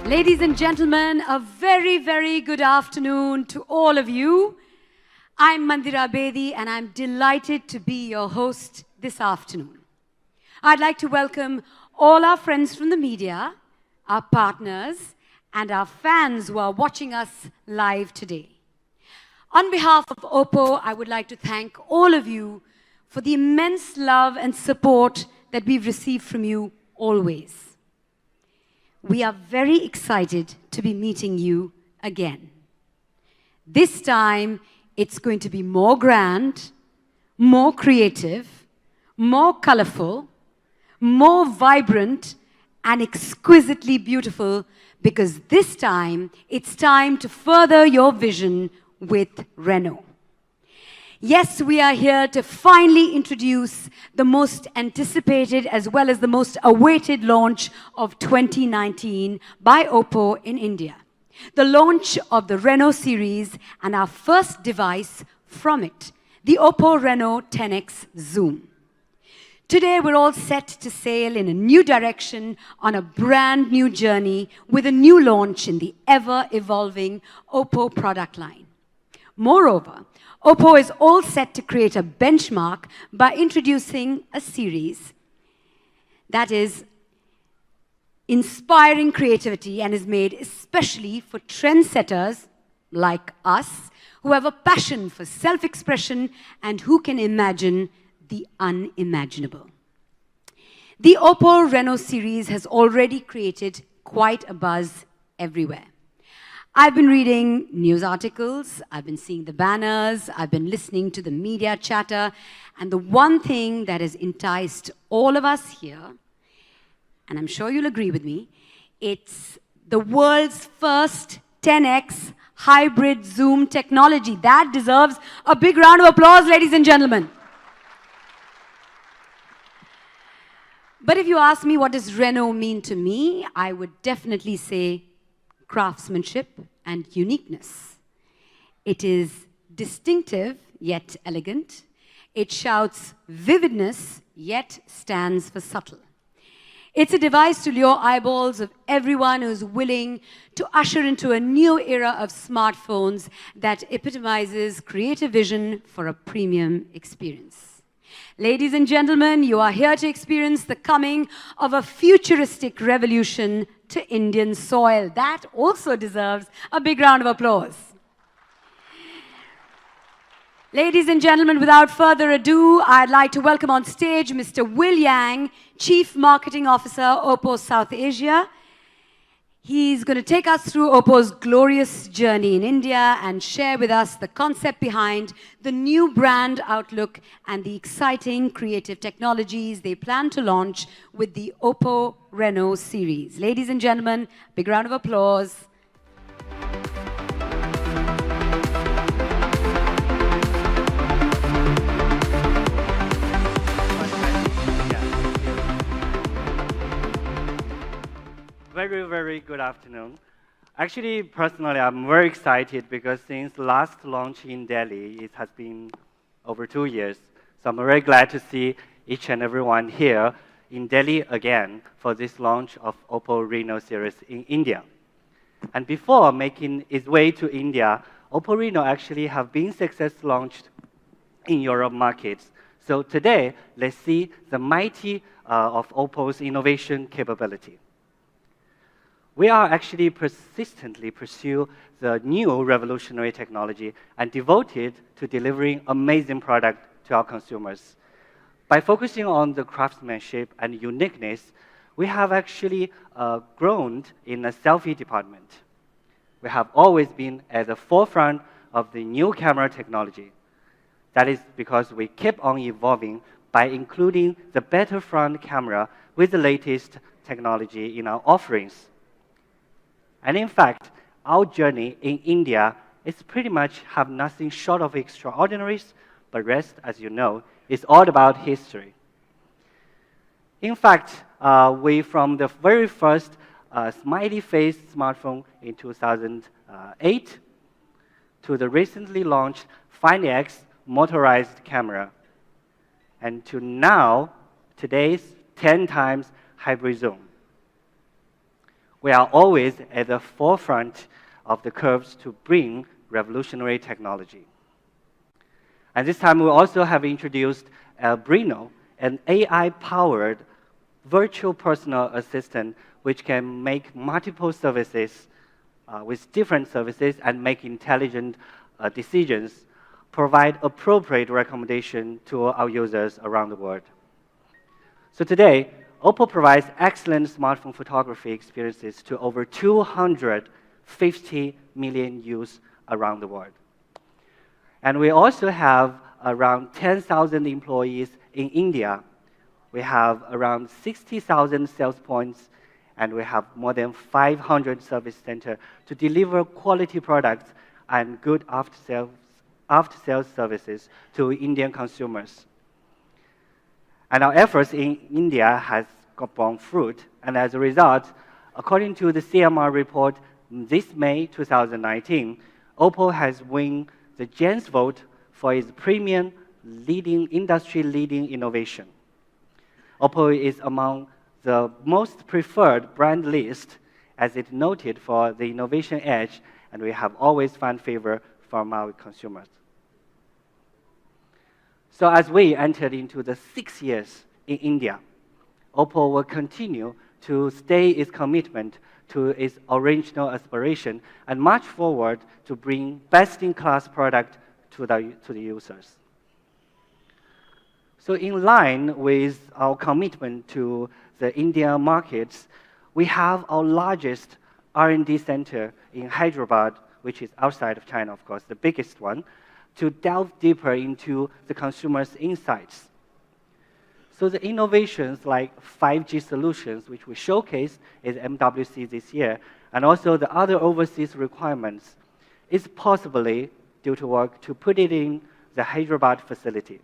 Ladies and gentlemen, a very, very good afternoon to all of you. I'm Mandira Bedi, and I'm delighted to be your host this afternoon. I'd like to welcome all our friends from the media, our partners, and our fans who are watching us live today. On behalf of Oppo, I would like to thank all of you for the immense love and support that we've received from you always. We are very excited to be meeting you again. This time, it's going to be more grand, more creative, more colorful, more vibrant, and exquisitely beautiful, because this time, it's time to further your vision with Reno. Yes, we are here to finally introduce the most anticipated as well as the most awaited launch of 2019 by Oppo in India. The launch of the Reno series and our first device from it, the Oppo Reno 10X Zoom. Today, we're all set to sail in a new direction on a brand new journey with a new launch in the ever-evolving Oppo product line. Moreover, Oppo is all set to create a benchmark by introducing a series that is inspiring creativity and is made especially for trendsetters like us who have a passion for self-expression and who can imagine the unimaginable. The Oppo Reno series has already created quite a buzz everywhere. I've been reading news articles, I've been seeing the banners, I've been listening to the media chatter, and the one thing that has enticed all of us here, and I'm sure you'll agree with me, it's the world's first 10X hybrid zoom technology. That deserves a big round of applause, ladies and gentlemen. But if you ask me what does Reno mean to me, I would definitely say craftsmanship and uniqueness. It is distinctive yet elegant. It shouts vividness yet stands for subtle. It's a device to lure eyeballs of everyone who's willing to usher into a new era of smartphones that epitomizes creative vision for a premium experience. Ladies and gentlemen, you are here to experience the coming of a futuristic revolution to Indian soil. That also deserves a big round of applause. Ladies and gentlemen, without further ado, I'd like to welcome on stage Mr. Will Yang, Chief Marketing Officer, Oppo South Asia. He's going to take us through Oppo's glorious journey in India and share with us the concept behind the new brand outlook and the exciting creative technologies they plan to launch with the Oppo Reno series. Ladies and gentlemen, big round of applause. Very, very good afternoon. Actually, personally, I'm very excited because since last launch in Delhi, it has been over 2 years. So I'm very glad to see each and everyone here in Delhi again for this launch of Oppo Reno series in India. And before making its way to India, Oppo Reno actually have been successfully launched in Europe markets. So today, let's see the mighty of Oppo's innovation capability. We are actually persistently pursue the new revolutionary technology and devoted to delivering amazing product to our consumers. By focusing on the craftsmanship and uniqueness, we have actually grown in the selfie department. We have always been at the forefront of the new camera technology. That is because we keep on evolving by including the better front camera with the latest technology in our offerings. And in fact, our journey in India is pretty much have nothing short of extraordinaries, but rest, as you know, is all about history. In fact, we from the very first smiley face smartphone in 2008 to the recently launched Find X motorized camera, and to now, today's 10 times hybrid zoom. We are always at the forefront of the curves to bring revolutionary technology. And this time we also have introduced Reno, an AI-powered virtual personal assistant which can make multiple services with different services and make intelligent decisions, provide appropriate recommendation to our users around the world. So today, Oppo provides excellent smartphone photography experiences to over 250 million users around the world. And we also have around 10,000 employees in India. We have around 60,000 sales points, and we have more than 500 service centers to deliver quality products and good after-sales services to Indian consumers. And our efforts in India has borne fruit, and as a result, according to the CMR report this May 2019, Oppo has won the Gents vote for its premium industry-leading innovation. Oppo is among the most preferred brand list, as it noted for the innovation edge, and we have always found favor from our consumers. So as we entered into the 6 years in India, Oppo will continue to stay its commitment to its original aspiration and march forward to bring best-in-class product to the users. So in line with our commitment to the Indian markets, we have our largest R&D center in Hyderabad, which is outside of China, of course, the biggest one, to delve deeper into the consumer's insights. So the innovations like 5G solutions, which we showcased at MWC this year, and also the other overseas requirements, is possibly due to work to put it in the Hyderabad facility.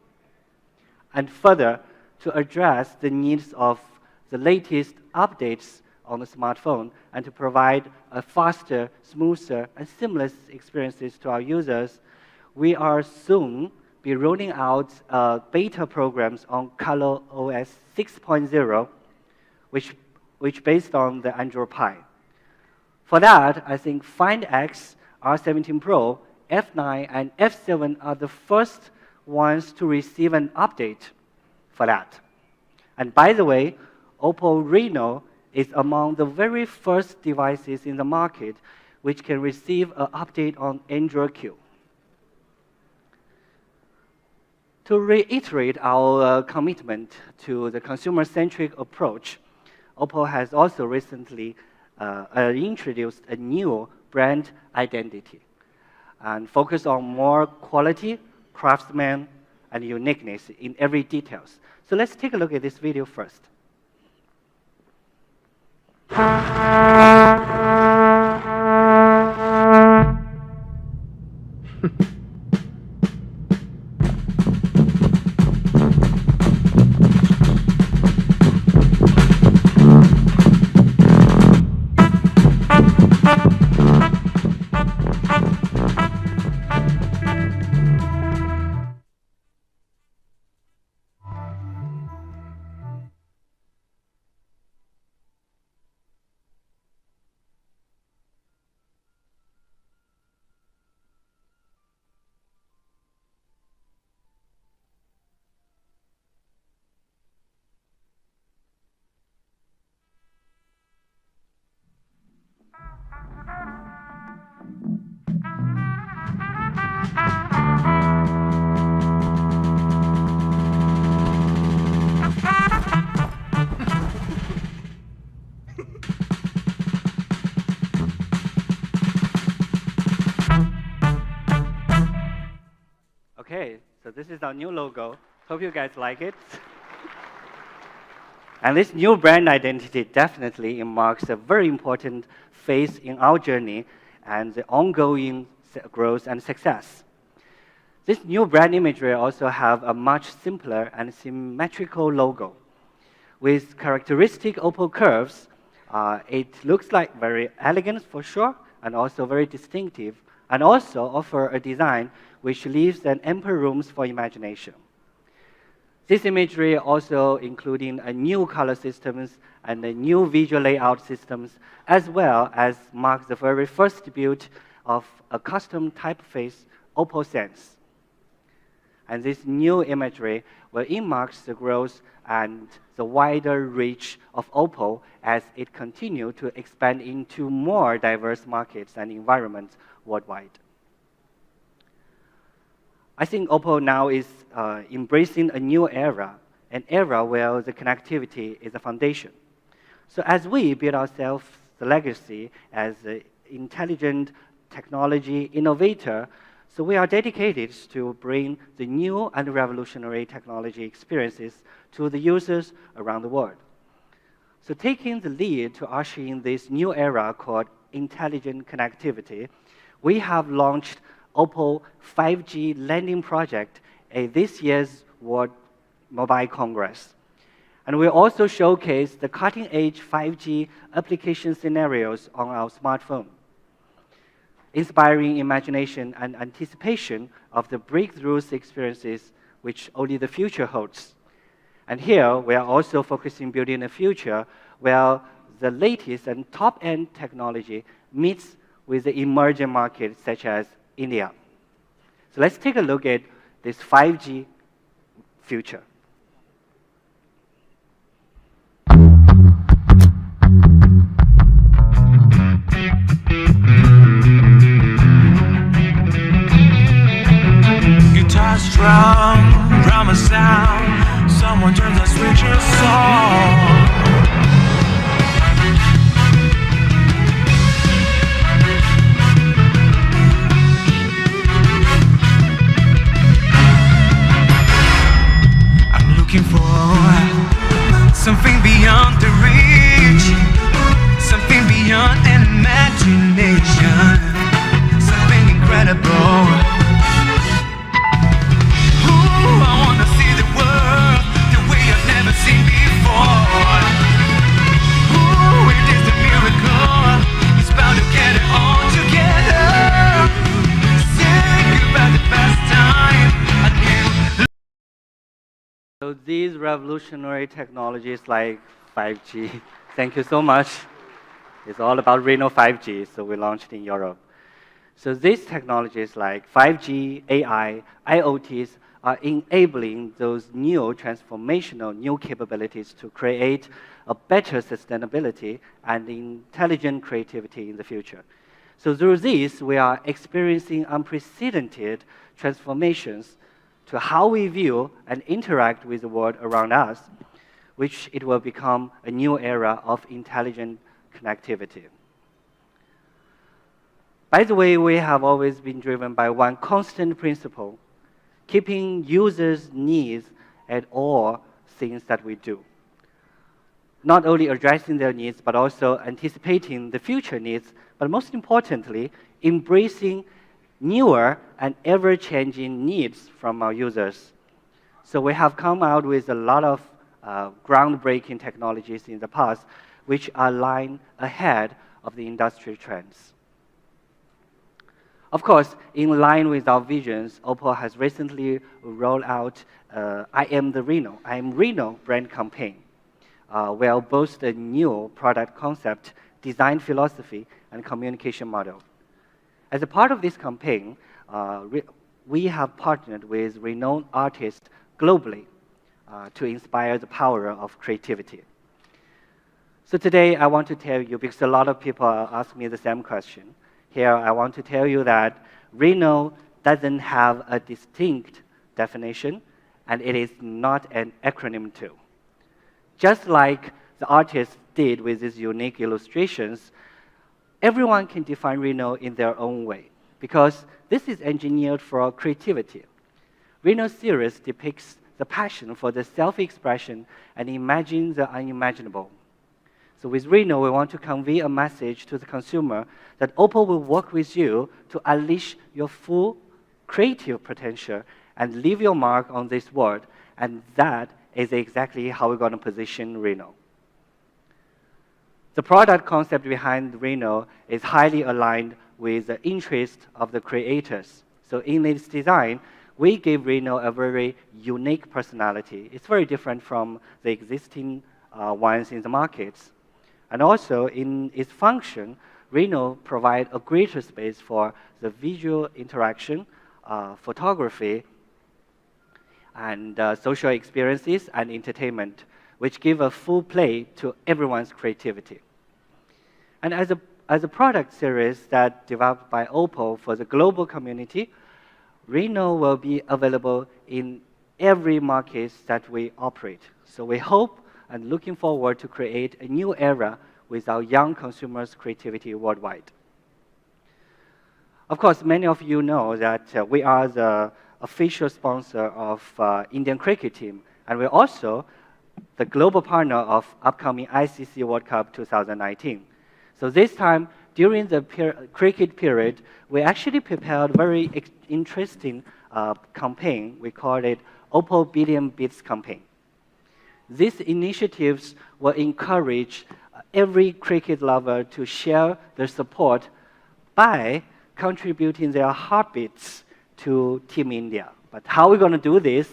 And further, to address the needs of the latest updates on the smartphone and to provide a faster, smoother, and seamless experiences to our users, we are soon be rolling out beta programs on Color OS 6.0, which based on the Android Pie. For that, I think Find X, R17 Pro, F9, and F7 are the first ones to receive an update for that. And by the way, Oppo Reno is among the very first devices in the market which can receive an update on Android Q. To reiterate our commitment to the consumer-centric approach, Oppo has also recently introduced a new brand identity and focus on more quality, craftsman, and uniqueness in every details. So let's take a look at this video first. Okay, so this is our new logo. Hope you guys like it. And this new brand identity definitely marks a very important phase in our journey and the ongoing growth and success. This new brand imagery also have a much simpler and symmetrical logo, With characteristic Oppo curves, it looks like very elegant for sure, and also very distinctive, and also offer a design which leaves an ample rooms for imagination. This imagery also including a new color systems and a new visual layout systems, as well as marks the very first debut of a custom typeface, Oppo Sense. And this new imagery will earmark the growth and the wider reach of Oppo as it continues to expand into more diverse markets and environments worldwide. I think Oppo now is embracing a new era, an era where the connectivity is a foundation. So as we build ourselves the legacy as an intelligent technology innovator, so we are dedicated to bring the new and revolutionary technology experiences to the users around the world. So taking the lead to usher in this new era called intelligent connectivity, we have launched Oppo 5G Landing Project at this year's World Mobile Congress. And we also showcase the cutting-edge 5G application scenarios on our smartphone, inspiring imagination and anticipation of the breakthroughs experiences which only the future holds. And here, we are also focusing building a future where the latest and top-end technology meets with the emerging markets such as India. So let's take a look at this 5G future. Guitar strum, drama sound, someone turns a switch or song. I'm looking for something beyond the reach, something beyond an imagination, something incredible. I wanna see the world the way I've never seen before. Ooh, it is a miracle. It's bound to get it all together. Sing about the best time I knew. So these revolutionary technologies like 5G, thank you so much. It's all about Reno 5G, so we launched in Europe. So these technologies like 5G, AI, IoTs are enabling those new transformational new capabilities to create a better sustainability and intelligent creativity in the future. So through this, we are experiencing unprecedented transformations to how we view and interact with the world around us, which it will become a new era of intelligent connectivity. By the way, we have always been driven by one constant principle: keeping users' needs at all things that we do. Not only addressing their needs, but also anticipating the future needs, but most importantly, embracing newer and ever-changing needs from our users. So we have come out with a lot of groundbreaking technologies in the past, which are lying ahead of the industry trends. Of course, in line with our visions, Oppo has recently rolled out I Am the Reno, I Am Reno brand campaign, where we boast a new product concept, design philosophy, and communication model. As a part of this campaign, we have partnered with renowned artists globally to inspire the power of creativity. So today, I want to tell you, because a lot of people ask me the same question, here, I want to tell you that Reno doesn't have a distinct definition, and it is not an acronym too. Just like the artist did with these unique illustrations, everyone can define Reno in their own way, because this is engineered for creativity. Reno's series depicts the passion for the self-expression and imagine the unimaginable. So with Reno, we want to convey a message to the consumer that Oppo will work with you to unleash your full creative potential and leave your mark on this world, and that is exactly how we're going to position Reno. The product concept behind Reno is highly aligned with the interest of the creators. So in its design, we give Reno a very unique personality. It's very different from the existing ones in the markets. And also in its function, Reno provides a greater space for the visual interaction, photography, and social experiences and entertainment, which give a full play to everyone's creativity. And as a product series that developed by Oppo for the global community, Reno will be available in every market that we operate. So we hope and looking forward to create a new era with our young consumers' creativity worldwide. Of course, many of you know that we are the official sponsor of Indian cricket team, and we're also the global partner of upcoming ICC World Cup 2019. So this time, during the cricket period, we actually prepared a very interesting campaign. We called it Oppo Billion Bits campaign. These initiatives will encourage every cricket lover to share their support by contributing their heartbeats to Team India. But how are we going to do this?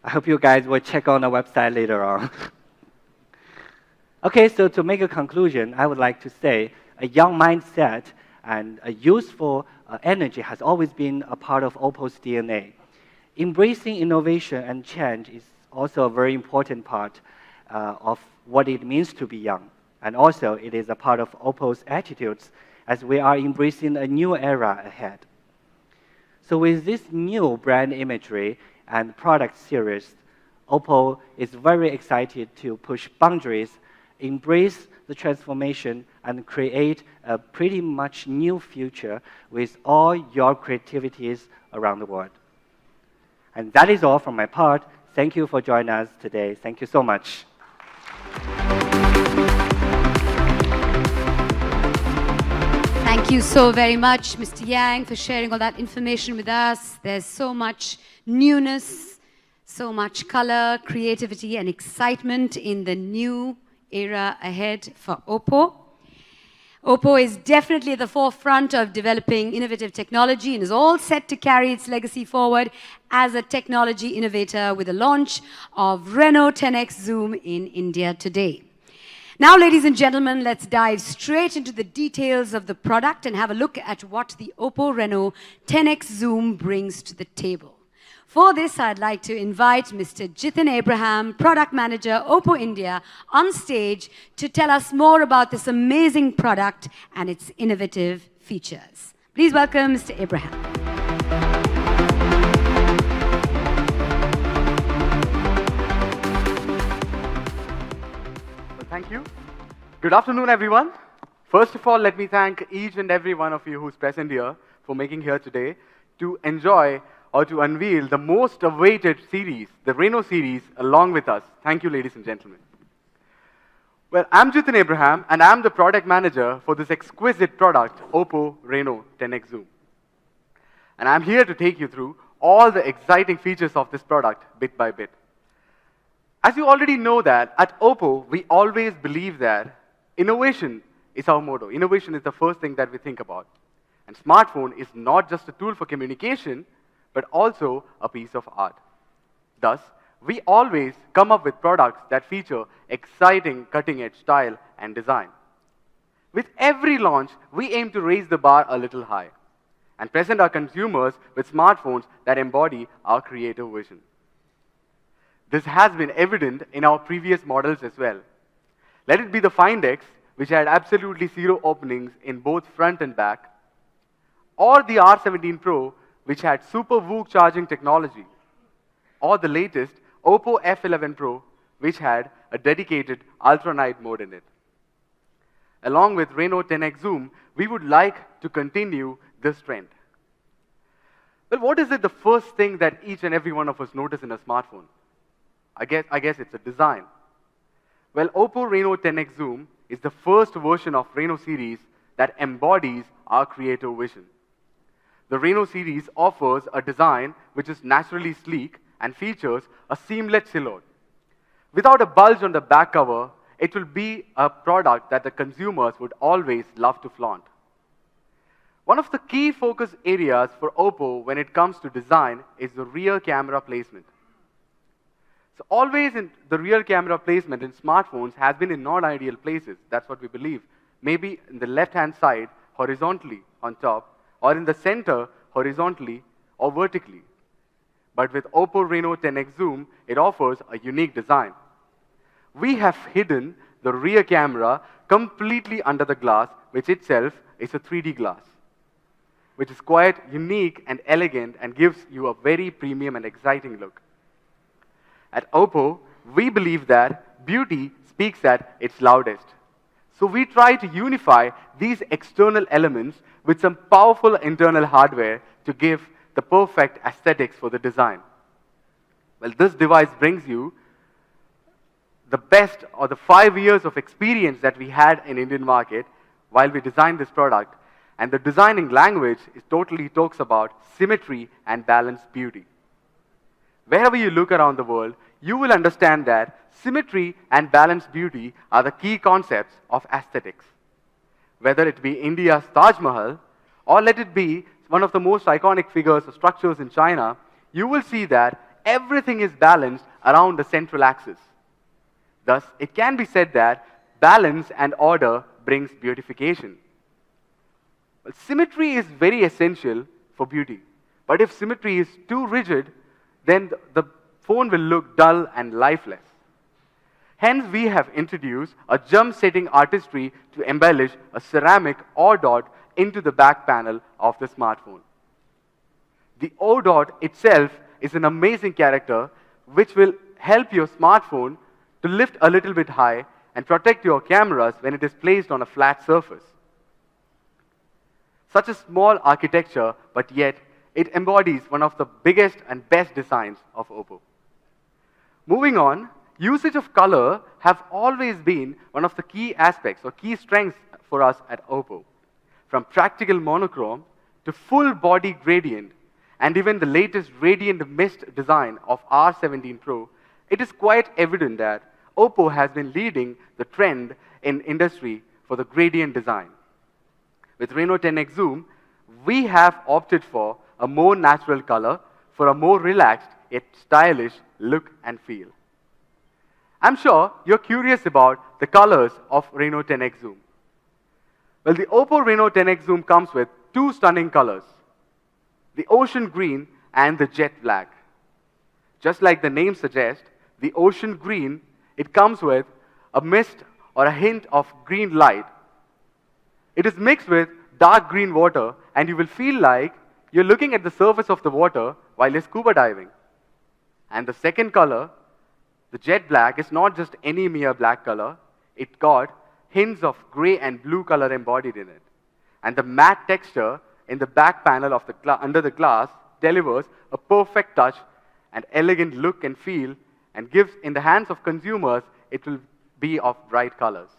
I hope you guys will check on the website later on. Okay, so to make a conclusion, I would like to say a young mindset and a youthful energy has always been a part of Oppo's DNA. Embracing innovation and change is also a very important part of what it means to be young. And also, it is a part of Oppo's attitudes as we are embracing a new era ahead. So with this new brand imagery and product series, Oppo is very excited to push boundaries, embrace the transformation, and create a pretty much new future with all your creativities around the world. And that is all from my part. Thank you for joining us today. Thank you so much. Thank you so very much, Mr. Yang, for sharing all that information with us. There's so much newness, so much color, creativity, and excitement in the new era ahead for Oppo. Oppo is definitely at the forefront of developing innovative technology and is all set to carry its legacy forward as a technology innovator with the launch of Reno 10X Zoom in India today. Now, ladies and gentlemen, let's dive straight into the details of the product and have a look at what the Oppo Reno 10X Zoom brings to the table. For this, I'd like to invite Mr. Jitin Abraham, Product Manager, Oppo India, on stage to tell us more about this amazing product and its innovative features. Please welcome Mr. Abraham. Well, thank you. Good afternoon, everyone. First of all, let me thank each and every one of you who's present here for making here today to enjoy or to unveil the most awaited series, the Reno series, along with us. Thank you, ladies and gentlemen. Well, I'm Jitin Abraham, and I'm the product manager for this exquisite product, Oppo Reno 10X Zoom. And I'm here to take you through all the exciting features of this product bit by bit. As you already know that, at Oppo, we always believe that innovation is our motto. Innovation is the first thing that we think about. And smartphone is not just a tool for communication, but also a piece of art. Thus, we always come up with products that feature exciting cutting-edge style and design. With every launch, we aim to raise the bar a little high and present our consumers with smartphones that embody our creative vision. This has been evident in our previous models as well. Let it be the Find X, which had absolutely zero openings in both front and back, or the R17 Pro, which had super VOOC charging technology, or the latest Oppo F11 Pro, which had a dedicated ultra-night mode in it. Along with Reno 10X Zoom, we would like to continue this trend. Well, what is it the first thing that each and every one of us notice in a smartphone? I guess it's a design. Well, Oppo Reno 10X Zoom is the first version of Reno series that embodies our creative vision. The Reno series offers a design which is naturally sleek and features a seamless silhouette. Without a bulge on the back cover, it will be a product that the consumers would always love to flaunt. One of the key focus areas for Oppo when it comes to design is the rear camera placement. So always in the rear camera placement in smartphones has been in non-ideal places. That's what we believe. Maybe in the left-hand side, horizontally on top, or in the center, horizontally or vertically. But with Oppo Reno 10X Zoom, it offers a unique design. We have hidden the rear camera completely under the glass, which itself is a 3D glass, which is quite unique and elegant and gives you a very premium and exciting look. At Oppo, we believe that beauty speaks at its loudest. So we try to unify these external elements with some powerful internal hardware to give the perfect aesthetics for the design. Well, this device brings you the best or the 5 years of experience that we had in Indian market while we designed this product. And the designing language is totally talks about symmetry and balanced beauty. Wherever you look around the world, you will understand that symmetry and balanced beauty are the key concepts of aesthetics. Whether it be India's Taj Mahal, or let it be one of the most iconic figures or structures in China, you will see that everything is balanced around the central axis. Thus, it can be said that balance and order brings beautification. Well, symmetry is very essential for beauty. But if symmetry is too rigid, then the phone will look dull and lifeless. Hence, we have introduced a jump-setting artistry to embellish a ceramic O dot into the back panel of the smartphone. The O dot itself is an amazing character which will help your smartphone to lift a little bit high and protect your cameras when it is placed on a flat surface. Such a small architecture, but yet it embodies one of the biggest and best designs of Oppo. Moving on, usage of color have always been one of the key aspects or key strengths for us at Oppo. From practical monochrome to full body gradient and even the latest radiant mist design of R17 Pro, it is quite evident that Oppo has been leading the trend in industry for the gradient design. With Reno 10X Zoom, we have opted for a more natural color for a more relaxed yet stylish look and feel. I'm sure you're curious about the colors of Reno 10X Zoom. Well, the Oppo Reno 10X Zoom comes with two stunning colors, the ocean green and the jet black. Just like the name suggests, the ocean green, it comes with a mist or a hint of green light. It is mixed with dark green water, and you will feel like you're looking at the surface of the water while you're scuba diving. And the second color, the jet black, is not just any mere black color. It got hints of gray and blue color embodied in it. And the matte texture in the back panel of the under the glass delivers a perfect touch and elegant look and feel, and gives in the hands of consumers, it will be of bright colors.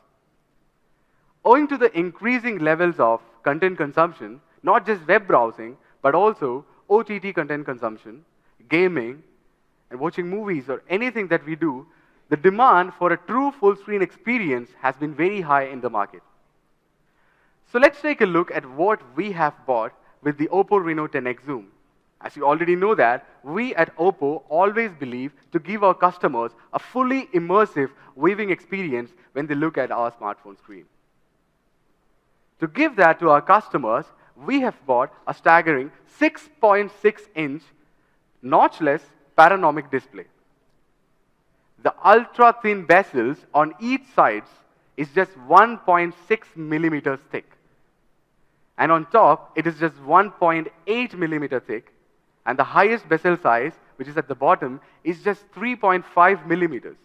Owing to the increasing levels of content consumption, not just web browsing, but also OTT content consumption, gaming, and watching movies or anything that we do, the demand for a true full-screen experience has been very high in the market. So let's take a look at what we have bought with the Oppo Reno 10X Zoom. As you already know that, we at Oppo always believe to give our customers a fully immersive viewing experience when they look at our smartphone screen. To give that to our customers, we have bought a staggering 6.6-inch notchless panoramic display. The ultra-thin bezels on each side is just 1.6 millimeters thick. And on top, it is just 1.8 millimeter thick. And the highest bezel size, which is at the bottom, is just 3.5 millimeters,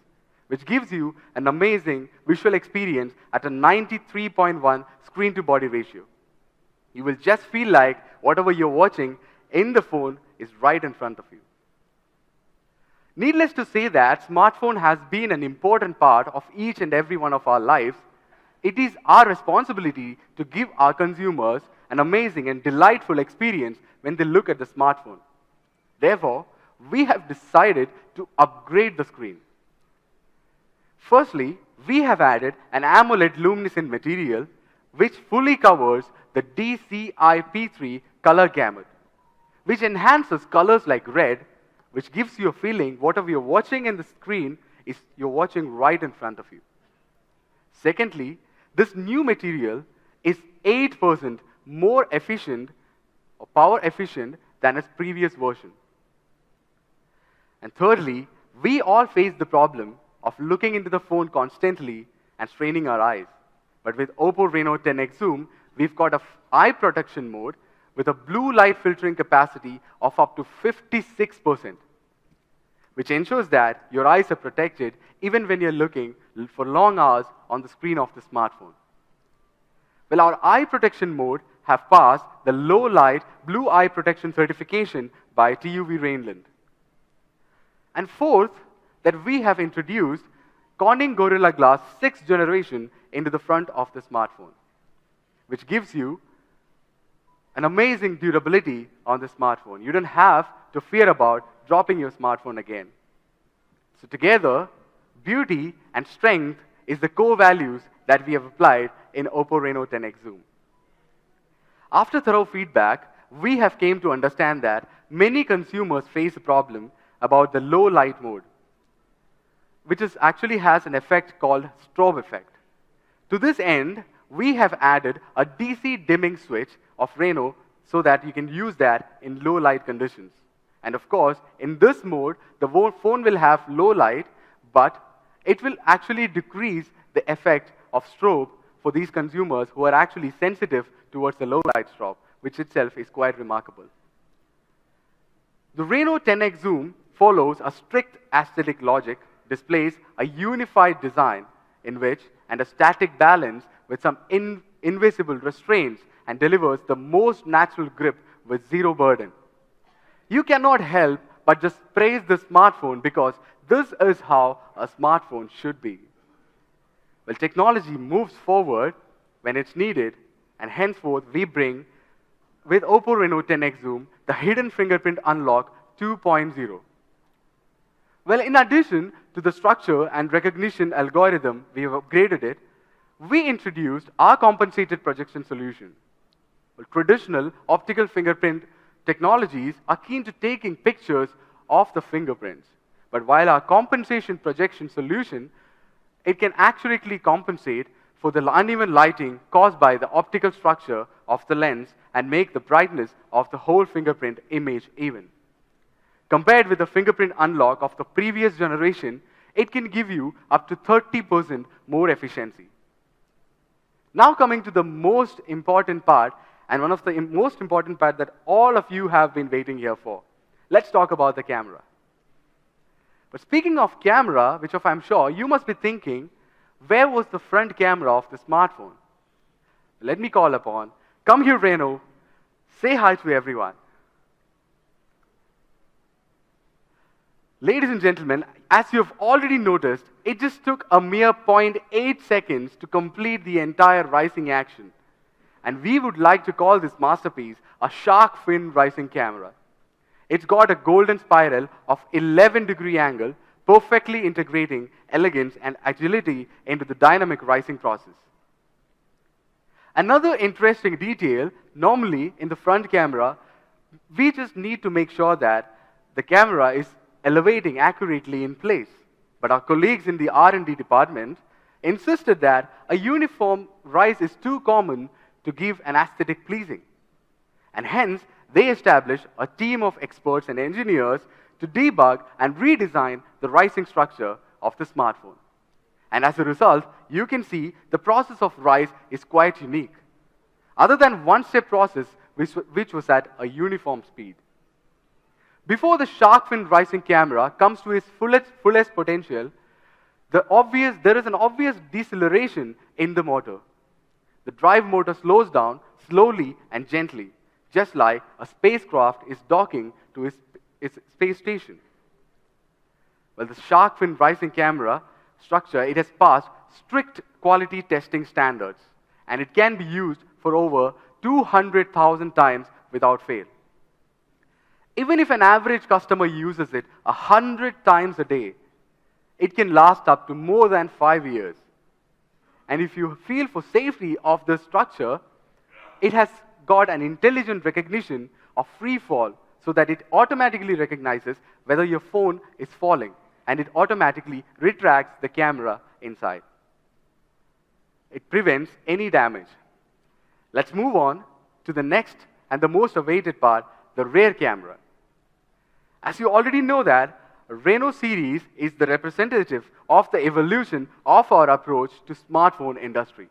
which gives you an amazing visual experience at a 93.1 screen-to-body ratio. You will just feel like whatever you're watching in the phone is right in front of you. Needless to say that smartphone has been an important part of each and every one of our lives. It is our responsibility to give our consumers an amazing and delightful experience when they look at the smartphone. Therefore, we have decided to upgrade the screen. Firstly, we have added an AMOLED luminescent material which fully covers the DCI-P3 color gamut, which enhances colors like red, which gives you a feeling whatever you're watching in the screen is you're watching right in front of you. Secondly, this new material is 8% more efficient or power efficient than its previous version. And thirdly, we all face the problem of looking into the phone constantly and straining our eyes. But with Oppo Reno 10X Zoom, we've got a eye protection mode with a blue light filtering capacity of up to 56%, which ensures that your eyes are protected even when you're looking for long hours on the screen of the smartphone. Well, our eye protection mode have passed the low light blue eye protection certification by TUV Rainland. And fourth, that we have introduced Corning Gorilla Glass 6th generation into the front of the smartphone, which gives you an amazing durability on the smartphone. You don't have to fear about dropping your smartphone again. So together, beauty and strength is the core values that we have applied in Oppo Reno 10X Zoom. After thorough feedback, we have came to understand that many consumers face a problem about the low light mode, which actually has an effect called strobe effect. To this end, we have added a DC dimming switch of Reno so that you can use that in low light conditions. And of course, in this mode, the phone will have low light, but it will actually decrease the effect of strobe for these consumers who are actually sensitive towards the low light strobe, which itself is quite remarkable. The Reno 10X Zoom follows a strict aesthetic logic, displays a unified design in which, and a static balance with some invisible restraints, and delivers the most natural grip with zero burden. You cannot help but just praise the smartphone because this is how a smartphone should be. Well, technology moves forward when it's needed, and henceforth we bring, with Oppo Reno 10X Zoom, the hidden fingerprint unlock 2.0. Well, in addition to the structure and recognition algorithm, we have upgraded it. We introduced our compensated projection solution. Well, traditional optical fingerprint technologies are keen to taking pictures of the fingerprints. But while our compensation projection solution, it can accurately compensate for the uneven lighting caused by the optical structure of the lens and make the brightness of the whole fingerprint image even. Compared with the fingerprint unlock of the previous generation, it can give you up to 30% more efficiency. Now coming to the most important part, and one of the most important part that all of you have been waiting here for. Let's talk about the camera. But speaking of camera, which I'm sure you must be thinking, where was the front camera of the smartphone? Let me call upon, come here Reno, say hi to everyone. Ladies and gentlemen, as you have already noticed, it just took a mere 0.8 seconds to complete the entire rising action. And we would like to call this masterpiece a shark fin rising camera. It's got a golden spiral of 11-degree angle, perfectly integrating elegance and agility into the dynamic rising process. Another interesting detail, normally in the front camera, we just need to make sure that the camera is elevating accurately in place. But our colleagues in the R&D department insisted that a uniform rise is too common to give an aesthetic pleasing. And hence, they established a team of experts and engineers to debug and redesign the rising structure of the smartphone. And as a result, you can see the process of rise is quite unique, other than one-step process which was at a uniform speed. Before the shark fin rising camera comes to its fullest potential, there is an obvious deceleration in the motor. The drive motor slows down slowly and gently, just like a spacecraft is docking to its space station. Well, the shark fin rising camera structure, it has passed strict quality testing standards, and it can be used for over 200,000 times without fail. Even if an average customer uses it 100 times a day, it can last up to more than 5 years. And if you feel for safety of this structure, it has got an intelligent recognition of free fall so that it automatically recognizes whether your phone is falling and it automatically retracts the camera inside. It prevents any damage. Let's move on to the next and the most awaited part, the rear camera. As you already know that, Reno series is the representative of the evolution of our approach to smartphone industry.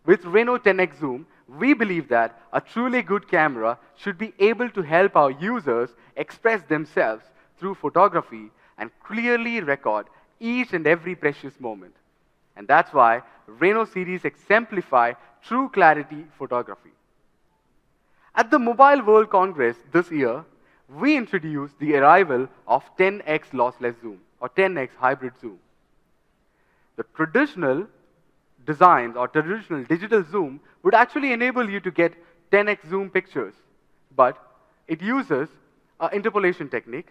With Reno 10x zoom, we believe that a truly good camera should be able to help our users express themselves through photography and clearly record each and every precious moment. And that's why Reno series exemplify true clarity photography. At the Mobile World Congress this year, we introduced the arrival of 10x lossless zoom or 10x hybrid zoom. The traditional designs or traditional digital zoom would actually enable you to get 10x zoom pictures, but it uses an interpolation technique.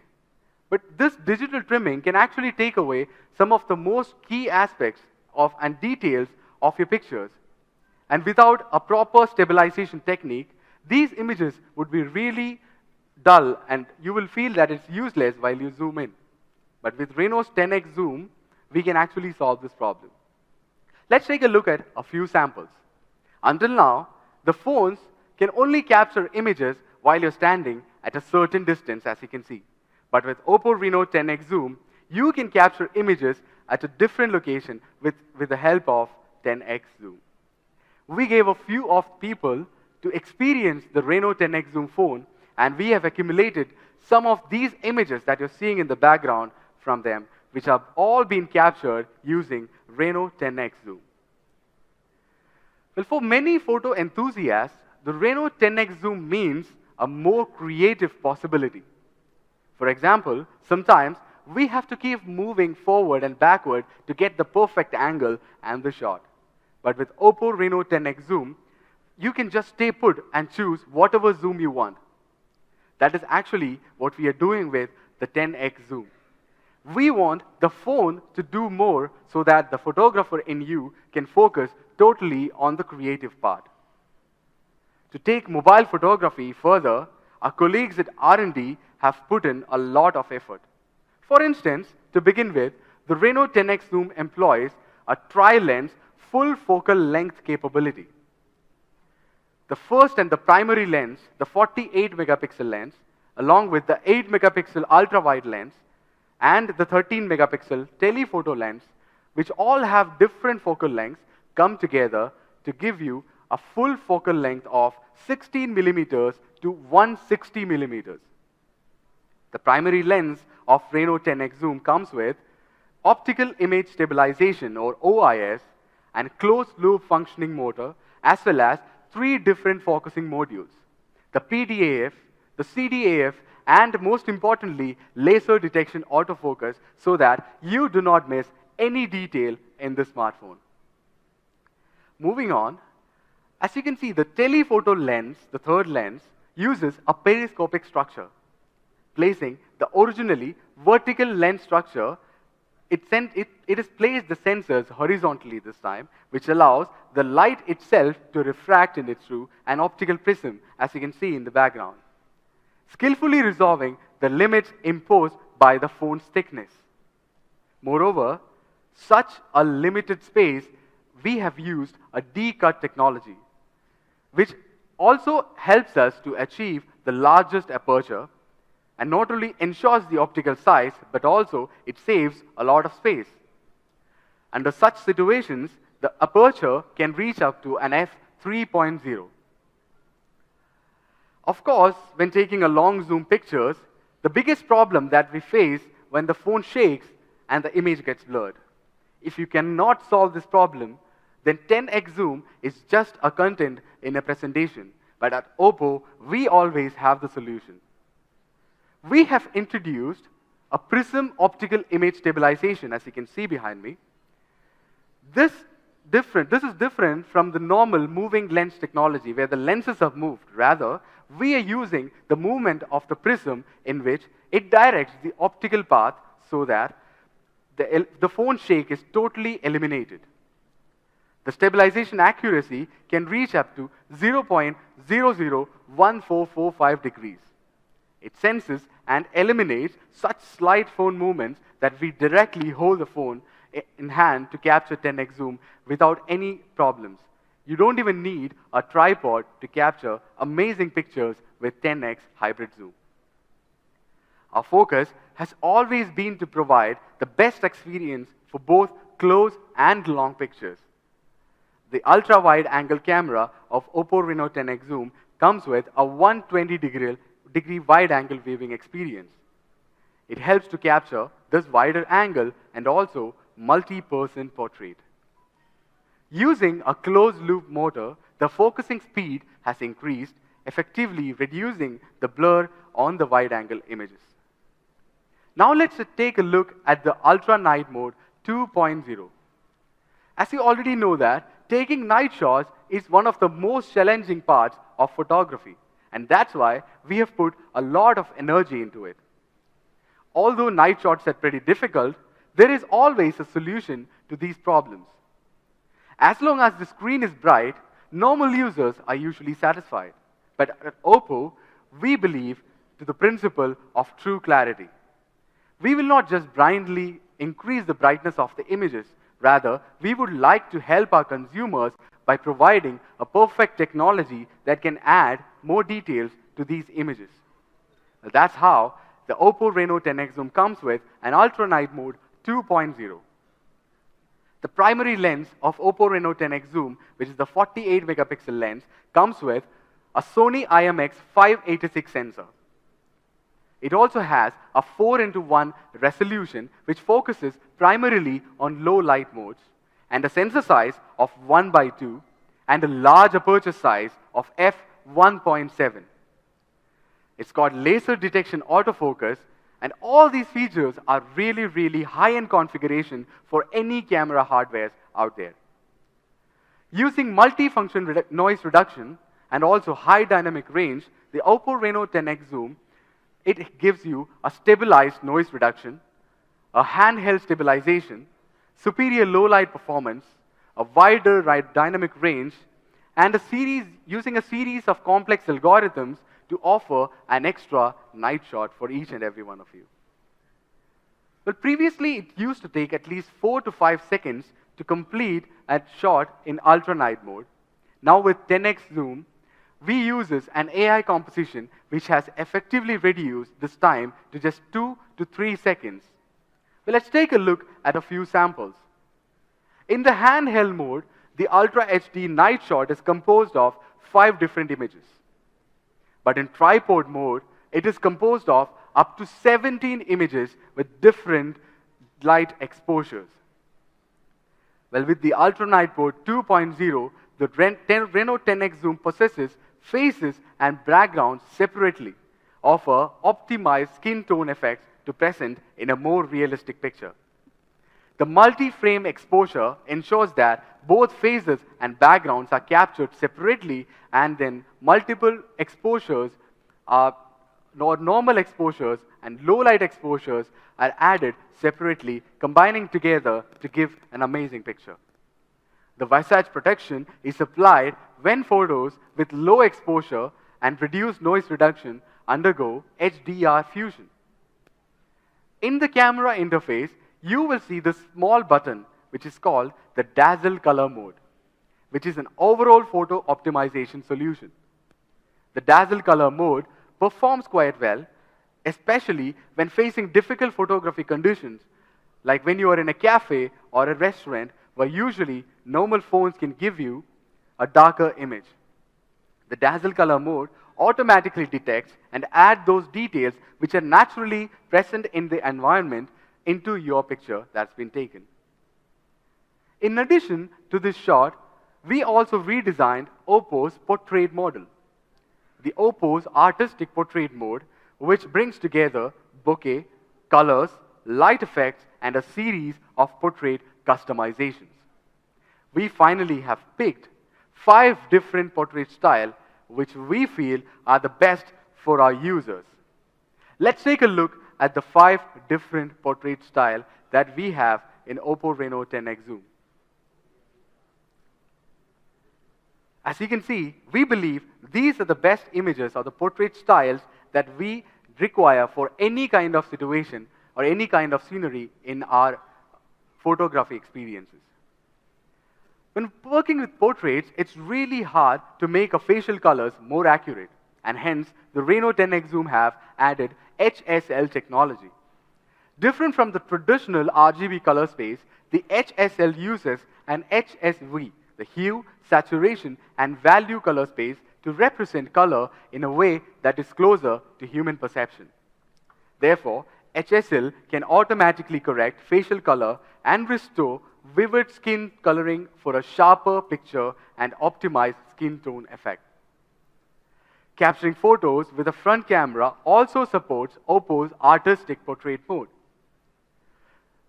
But this digital trimming can actually take away some of the most key aspects of and details of your pictures. And without a proper stabilization technique, these images would be really dull and you will feel that it's useless while you zoom in. But with Reno's 10x zoom, we can actually solve this problem. Let's take a look at a few samples. Until now, the phones can only capture images while you're standing at a certain distance, as you can see. But with Oppo Reno 10x zoom, you can capture images at a different location with the help of 10x zoom. We gave a few of people to experience the Reno 10x zoom phone, and we have accumulated some of these images that you're seeing in the background from them, which have all been captured using Reno 10x zoom. Well, for many photo enthusiasts, the Reno 10x zoom means a more creative possibility. For example, sometimes we have to keep moving forward and backward to get the perfect angle and the shot. But with Oppo Reno 10x zoom, you can just stay put and choose whatever zoom you want. That is actually what we are doing with the 10x zoom. We want the phone to do more so that the photographer in you can focus totally on the creative part. To take mobile photography further, our colleagues at R&D have put in a lot of effort. For instance, to begin with, the Reno 10x zoom employs a tri-lens full focal length capability. The first and the primary lens, the 48 megapixel lens, along with the 8 megapixel ultra-wide lens, and the 13 megapixel telephoto lens, which all have different focal lengths, come together to give you a full focal length of 16 millimeters to 160 millimeters. The primary lens of Reno 10x zoom comes with optical image stabilization or OIS and closed loop functioning motor, as well as 3 different focusing modules: the PDAF, the CDAF, and most importantly, laser detection autofocus, so that you do not miss any detail in the smartphone. Moving on, as you can see, the telephoto lens, the third lens, uses a periscopic structure. Placing the originally vertical lens structure, it has placed the sensors horizontally this time, which allows the light itself to refract in it through an optical prism, as you can see in the background, skillfully resolving the limits imposed by the phone's thickness. Moreover, such a limited space, we have used a D-cut technology, which also helps us to achieve the largest aperture, and not only ensures the optical size, but also it saves a lot of space. Under such situations, the aperture can reach up to an f3.0. Of course, when taking a long zoom pictures, the biggest problem that we face when the phone shakes and the image gets blurred. If you cannot solve this problem, then 10x zoom is just a content in a presentation. But at Oppo, we always have the solution. We have introduced a prism optical image stabilization, as you can see behind me. This This is different from the normal moving lens technology where the lenses are moved. Rather, we are using the movement of the prism in which it directs the optical path so that the phone shake is totally eliminated. The stabilization accuracy can reach up to 0.001445 degrees. It senses and eliminates such slight phone movements that we directly hold the phone in hand to capture 10x zoom without any problems. You don't even need a tripod to capture amazing pictures with 10x hybrid zoom. Our focus has always been to provide the best experience for both close and long pictures. The ultra-wide angle camera of Oppo Reno 10x zoom comes with a 120-degree wide-angle viewing experience. It helps to capture this wider angle and also multi-person portrait. Using a closed-loop motor, the focusing speed has increased, effectively reducing the blur on the wide-angle images. Now let's take a look at the Ultra Night Mode 2.0. As you already know that, taking night shots is one of the most challenging parts of photography, and that's why we have put a lot of energy into it. Although night shots are pretty difficult, there is always a solution to these problems. As long as the screen is bright, normal users are usually satisfied. But at Oppo, we believe to the principle of true clarity. We will not just blindly increase the brightness of the images. Rather, we would like to help our consumers by providing a perfect technology that can add more details to these images. That's how the Oppo Reno 10x zoom comes with an Ultra Night Mode 2.0. The primary lens of Oppo Reno 10x zoom, which is the 48 megapixel lens, comes with a Sony IMX 586 sensor. It also has a 4:1 resolution, which focuses primarily on low light modes, and a sensor size of 1:2, and a large aperture size of f1.7. It's got laser detection autofocus, and all these features are really high-end configuration for any camera hardware out there. Using multi-function noise reduction and also high dynamic range, the Oppo Reno 10x zoom, it gives you a stabilized noise reduction, a handheld stabilization, superior low light performance, a wider dynamic range, and using a series of complex algorithms to offer an extra night shot for each and every one of you. But previously, it used to take at least 4 to 5 seconds to complete a shot in ultra night mode. Now with 10x zoom, we uses an AI composition which has effectively reduced this time to just 2 to 3 seconds. Well, let's take a look at a few samples. In the handheld mode, the Ultra HD night shot is composed of 5 different images. But in tripod mode, it is composed of up to 17 images with different light exposures. Well, with the Ultra Night Mode 2.0, the Reno 10x zoom possesses faces and backgrounds separately, offer optimized skin tone effects to present in a more realistic picture. The multi-frame exposure ensures that both faces and backgrounds are captured separately, and then multiple exposures normal exposures and low light exposures are added separately, combining together to give an amazing picture. The visage protection is applied when photos with low exposure and reduced noise reduction undergo HDR fusion. In the camera interface, you will see this small button which is called the Dazzle Color Mode, which is an overall photo optimization solution. The Dazzle Color Mode performs quite well, especially when facing difficult photography conditions, like when you are in a cafe or a restaurant where usually normal phones can give you a darker image. The Dazzle Color Mode automatically detects and adds those details which are naturally present in the environment into your picture that's been taken. In addition to this shot, we also redesigned Oppo's portrait model. The Oppo's artistic portrait mode, which brings together bokeh, colors, light effects, and a series of portrait customizations. we finally have picked 5 different portrait styles which we feel are the best for our users. Let's take a look at the 5 different portrait styles that we have in Oppo Reno 10X Zoom. As you can see, we believe these are the best images or the portrait styles that we require for any kind of situation or any kind of scenery in our photography experiences. When working with portraits, it's really hard to make a facial colors more accurate, and hence the Reno 10X Zoom have added HSL technology. Different from the traditional RGB color space, the HSL uses an HSV, the hue, saturation, and value color space to represent color in a way that is closer to human perception. Therefore, HSL can automatically correct facial color and restore vivid skin coloring for a sharper picture and optimized skin tone effect. Capturing photos with a front camera also supports Oppo's artistic portrait mode.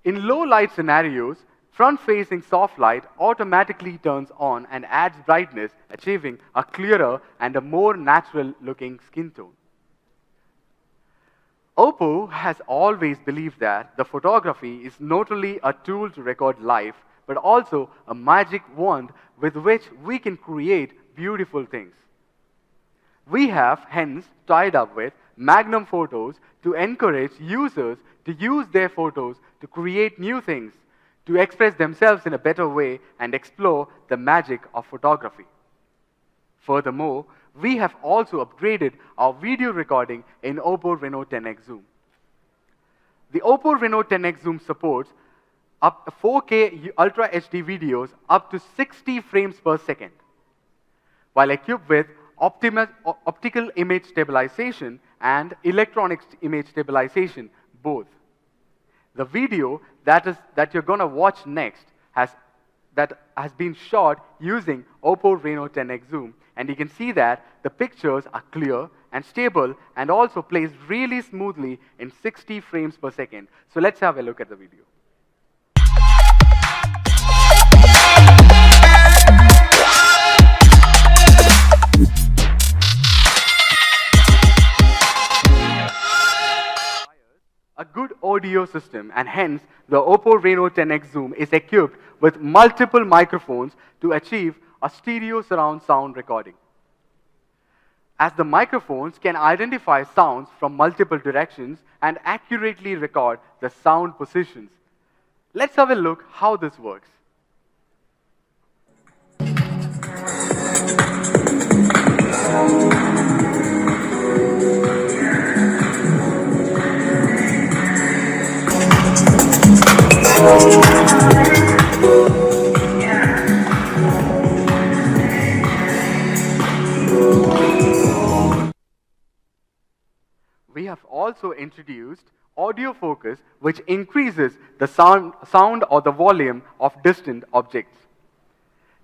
In low light scenarios, front-facing soft light automatically turns on and adds brightness, achieving a clearer and a more natural-looking skin tone. Oppo has always believed that the photography is not only a tool to record life, but also a magic wand with which we can create beautiful things. We have hence tied up with Magnum Photos to encourage users to use their photos to create new things, to express themselves in a better way and explore the magic of photography. Furthermore, we have also upgraded our video recording in Oppo Reno 10X Zoom. The Oppo Reno 10X Zoom supports up to 4K Ultra HD videos up to 60 frames per second, while equipped with optical image stabilization and electronic image stabilization, both. The video that you're going to watch next has been shot using Oppo Reno 10X Zoom, and you can see that the pictures are clear and stable and also plays really smoothly in 60 frames per second. So let's have a look at the video. A good audio system, and hence the Oppo Reno 10X Zoom is equipped with multiple microphones to achieve a stereo surround sound recording. As the microphones can identify sounds from multiple directions and accurately record the sound positions. Let's have a look how this works. We have also introduced audio focus, which increases the sound or the volume of distant objects.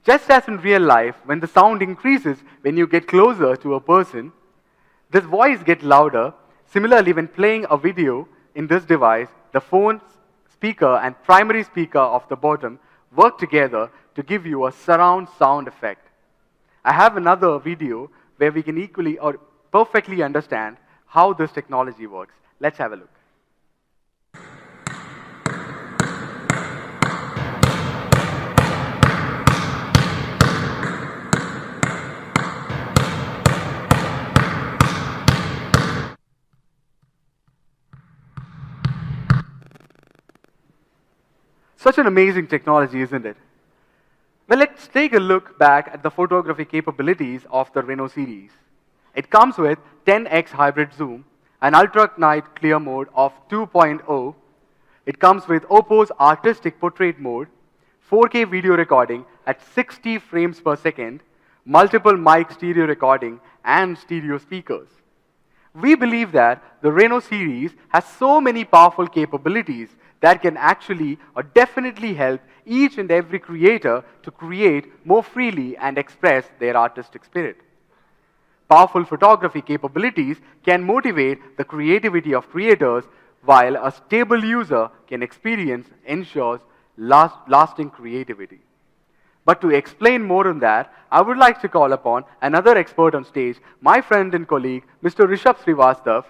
Just as in real life, when the sound increases when you get closer to a person, this voice gets louder. Similarly, when playing a video in this device, the phone speaker and primary speaker of the bottom work together to give you a surround sound effect. I have another video where we can equally or perfectly understand how this technology works. Let's have a look. Such an amazing technology, isn't it? Well, let's take a look back at the photography capabilities of the Reno series. It comes with 10x hybrid zoom, an ultra night clear mode of 2.0. It comes with Oppo's artistic portrait mode, 4K video recording at 60 frames per second, multiple mic stereo recording, and stereo speakers. We believe that the Reno series has so many powerful capabilities that can actually or definitely help each and every creator to create more freely and express their artistic spirit. Powerful photography capabilities can motivate the creativity of creators, while a stable user can experience ensures lasting creativity. But to explain more on that, I would like to call upon another expert on stage, my friend and colleague, Mr. Rishabh Srivastav,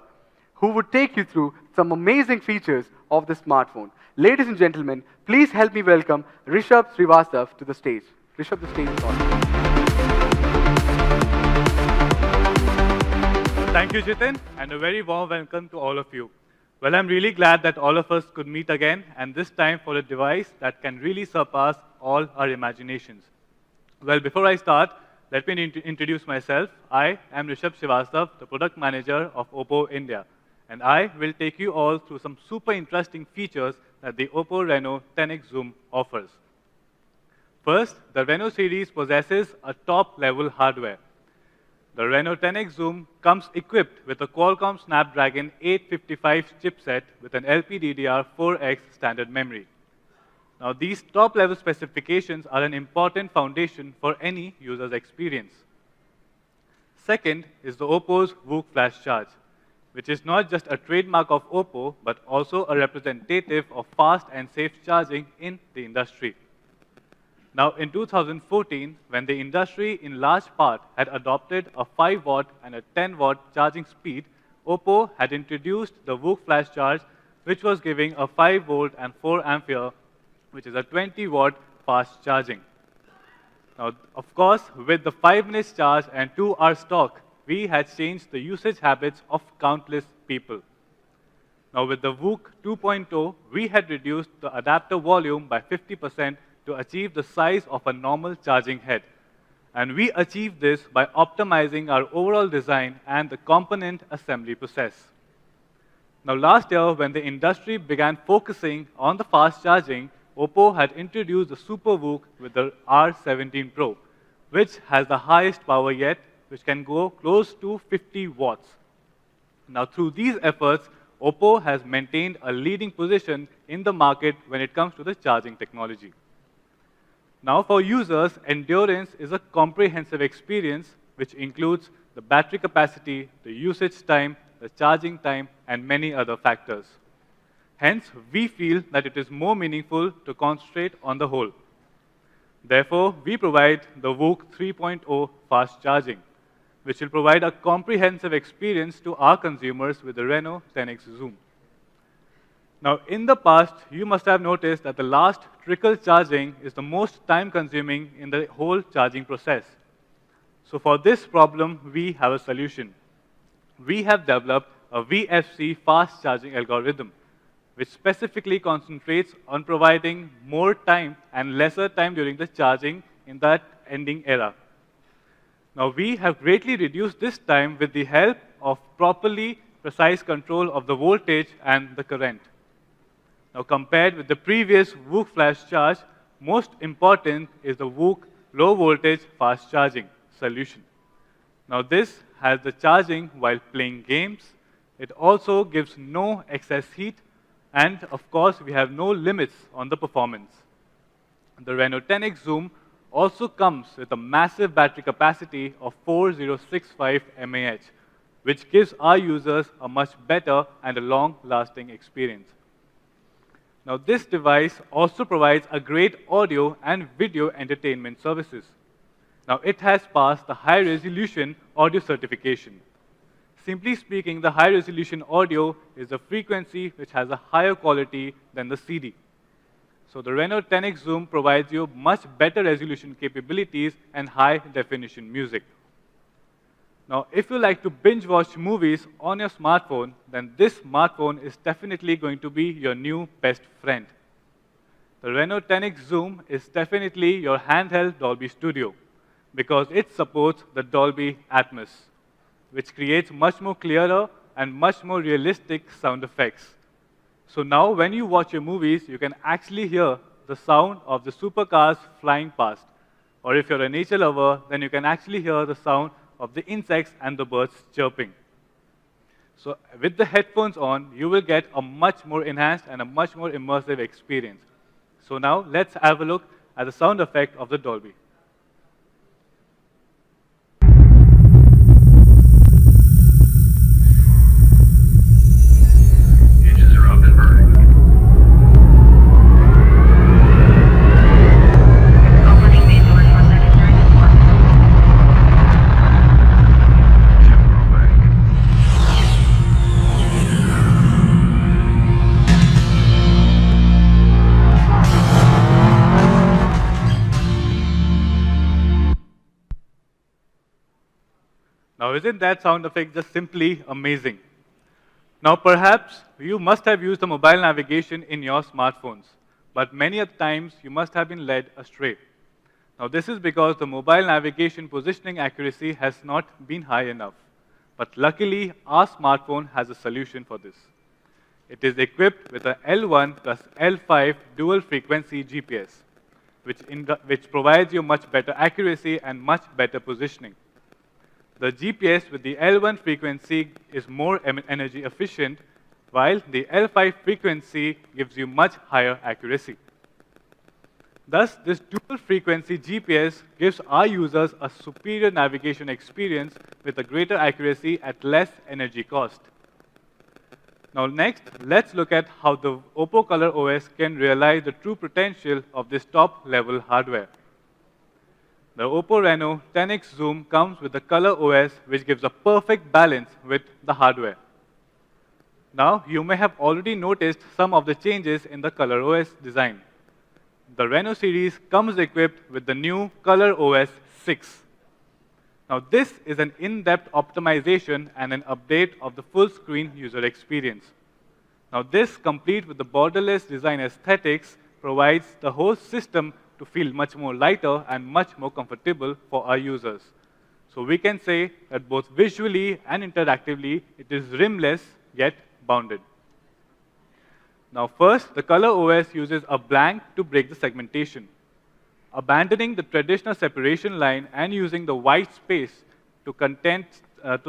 who would take you through some amazing features of the smartphone. Ladies and gentlemen, please help me welcome Rishabh Srivastav to the stage. Rishabh, the stage is on. Thank you, Jitin, and a very warm welcome to all of you. Well, I'm really glad that all of us could meet again, and this time for a device that can really surpass all our imaginations. Well, before I start, let me introduce myself. I am Rishabh Srivastav, the product manager of Oppo India, and I will take you all through some super interesting features that the Oppo Reno 10X Zoom offers. First, the Reno series possesses a top-level hardware. The Reno 10X Zoom comes equipped with a Qualcomm Snapdragon 855 chipset with an LPDDR4X standard memory. Now, these top-level specifications are an important foundation for any user's experience. Second is the Oppo's VOOC Flash Charge, which is not just a trademark of Oppo, but also a representative of fast and safe charging in the industry. Now, in 2014, when the industry in large part had adopted a 5-watt and a 10-watt charging speed, Oppo had introduced the VOOC Flash Charge, which was giving a 5-volt and 4 ampere, which is a 20-watt fast charging. Now, of course, with the 5 minutes charge and 2-hour stock, we had changed the usage habits of countless people. Now, with the VOOC 2.0, we had reduced the adapter volume by 50% to achieve the size of a normal charging head. And we achieved this by optimizing our overall design and the component assembly process. Now, last year, when the industry began focusing on the fast charging, Oppo had introduced the Super VOOC with the R17 Pro, which has the highest power yet, which can go close to 50 watts. Now, through these efforts, Oppo has maintained a leading position in the market when it comes to the charging technology. Now, for users, endurance is a comprehensive experience which includes the battery capacity, the usage time, the charging time, and many other factors. Hence, we feel that it is more meaningful to concentrate on the whole. Therefore, we provide the VOOC 3.0 fast charging, which will provide a comprehensive experience to our consumers with the Reno 10X Zoom. Now, in the past, you must have noticed that the last trickle charging is the most time-consuming in the whole charging process. So for this problem, we have a solution. We have developed a VFC fast charging algorithm, which specifically concentrates on providing more time and lesser time during the charging in that ending era. Now, we have greatly reduced this time with the help of properly precise control of the voltage and the current. Now, compared with the previous VOOC Flash Charge, most important is the VOOC Low Voltage Fast Charging solution. Now, this has the charging while playing games. It also gives no excess heat, and of course, we have no limits on the performance. The Reno 10X Zoom also comes with a massive battery capacity of 4065 mAh, which gives our users a much better and a long-lasting experience. Now, this device also provides a great audio and video entertainment services. Now, it has passed the high-resolution audio certification. Simply speaking, the high-resolution audio is a frequency which has a higher quality than the CD. So the Reno 10X Zoom provides you much better resolution capabilities and high-definition music. Now, if you like to binge-watch movies on your smartphone, then this smartphone is definitely going to be your new best friend. The Reno 10X Zoom is definitely your handheld Dolby Studio because it supports the Dolby Atmos, which creates much more clearer and much more realistic sound effects. So now when you watch your movies, you can actually hear the sound of the supercars flying past. Or if you're a nature lover, then you can actually hear the sound of the insects and the birds chirping. So with the headphones on, you will get a much more enhanced and a much more immersive experience. So now let's have a look at the sound effect of the Dolby. Engines are up and burning. Opening main Now, isn't that sound effect just simply amazing? Now, perhaps you must have used the mobile navigation in your smartphones, but many a times you must have been led astray. Now, this is because the mobile navigation positioning accuracy has not been high enough. But luckily, our smartphone has a solution for this. It is equipped with a L1 plus L5 dual frequency GPS, which provides you much better accuracy and much better positioning. The GPS with the L1 frequency is more energy efficient, while the L5 frequency gives you much higher accuracy. Thus, this dual frequency GPS gives our users a superior navigation experience with a greater accuracy at less energy cost. Now next, let's look at how the Oppo Color OS can realize the true potential of this top-level hardware. The Oppo Reno 10X Zoom comes with the Color OS, which gives a perfect balance with the hardware. Now, you may have already noticed some of the changes in the Color OS design. The Reno series comes equipped with the new Color OS 6. Now, this is an in-depth optimization and an update of the full-screen user experience. Now, this, complete with the borderless design aesthetics, provides the whole system to feel much more lighter and much more comfortable for our users. So we can say that both visually and interactively, it is rimless yet bounded. Now first, the Color OS uses a blank to break the segmentation. Abandoning the traditional separation line and using the white space to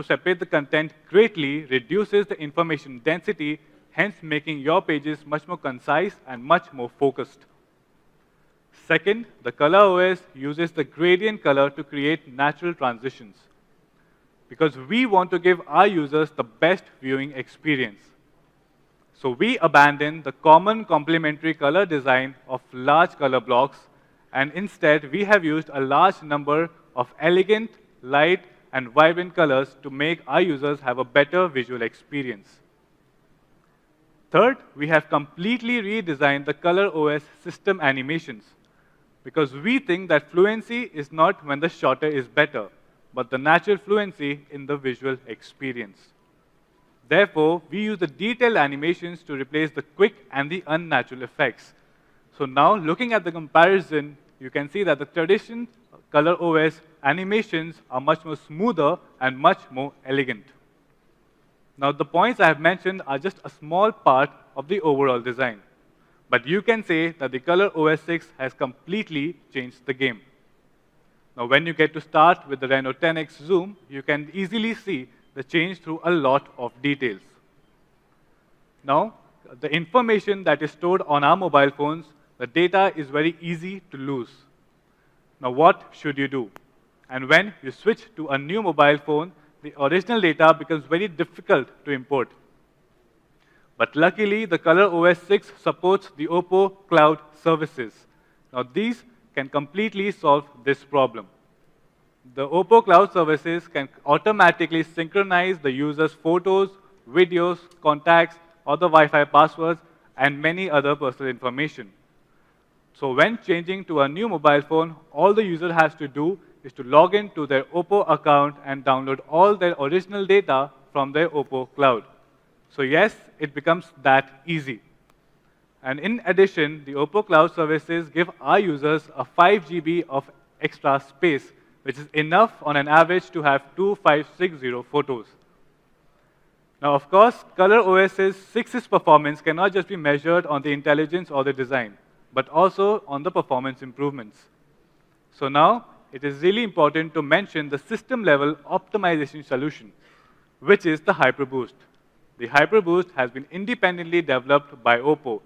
separate the content greatly reduces the information density, hence making your pages much more concise and much more focused. Second, the Color OS uses the gradient color to create natural transitions, because we want to give our users the best viewing experience. So we abandon the common complementary color design of large color blocks, and instead we have used a large number of elegant, light, and vibrant colors to make our users have a better visual experience. Third, we have completely redesigned the Color OS system animations, because we think that fluency is not when the shorter is better, but the natural fluency in the visual experience. Therefore, we use the detailed animations to replace the quick and the unnatural effects. So now, looking at the comparison, you can see that the traditional Color OS animations are much more smoother and much more elegant. Now, the points I have mentioned are just a small part of the overall design. But you can say that the Color OS 6 has completely changed the game. Now, when you get to start with the Reno 10X Zoom, you can easily see the change through a lot of details. Now, the information that is stored on our mobile phones, the data is very easy to lose. Now, what should you do? And when you switch to a new mobile phone, the original data becomes very difficult to import. But luckily, the Color OS 6 supports the Oppo Cloud services. Now, these can completely solve this problem. The Oppo Cloud services can automatically synchronize the user's photos, videos, contacts, or the Wi-Fi passwords, and many other personal information. So when changing to a new mobile phone, all the user has to do is to log into their Oppo account and download all their original data from their Oppo Cloud. So yes, it becomes that easy. And in addition, the Oppo Cloud services give our users a 5 GB of extra space, which is enough on an average to have 2560 photos. Now, of course, Color OS's 6's performance cannot just be measured on the intelligence or the design, but also on the performance improvements. So now, it is really important to mention the system-level optimization solution, which is the HyperBoost. The HyperBoost has been independently developed by Oppo,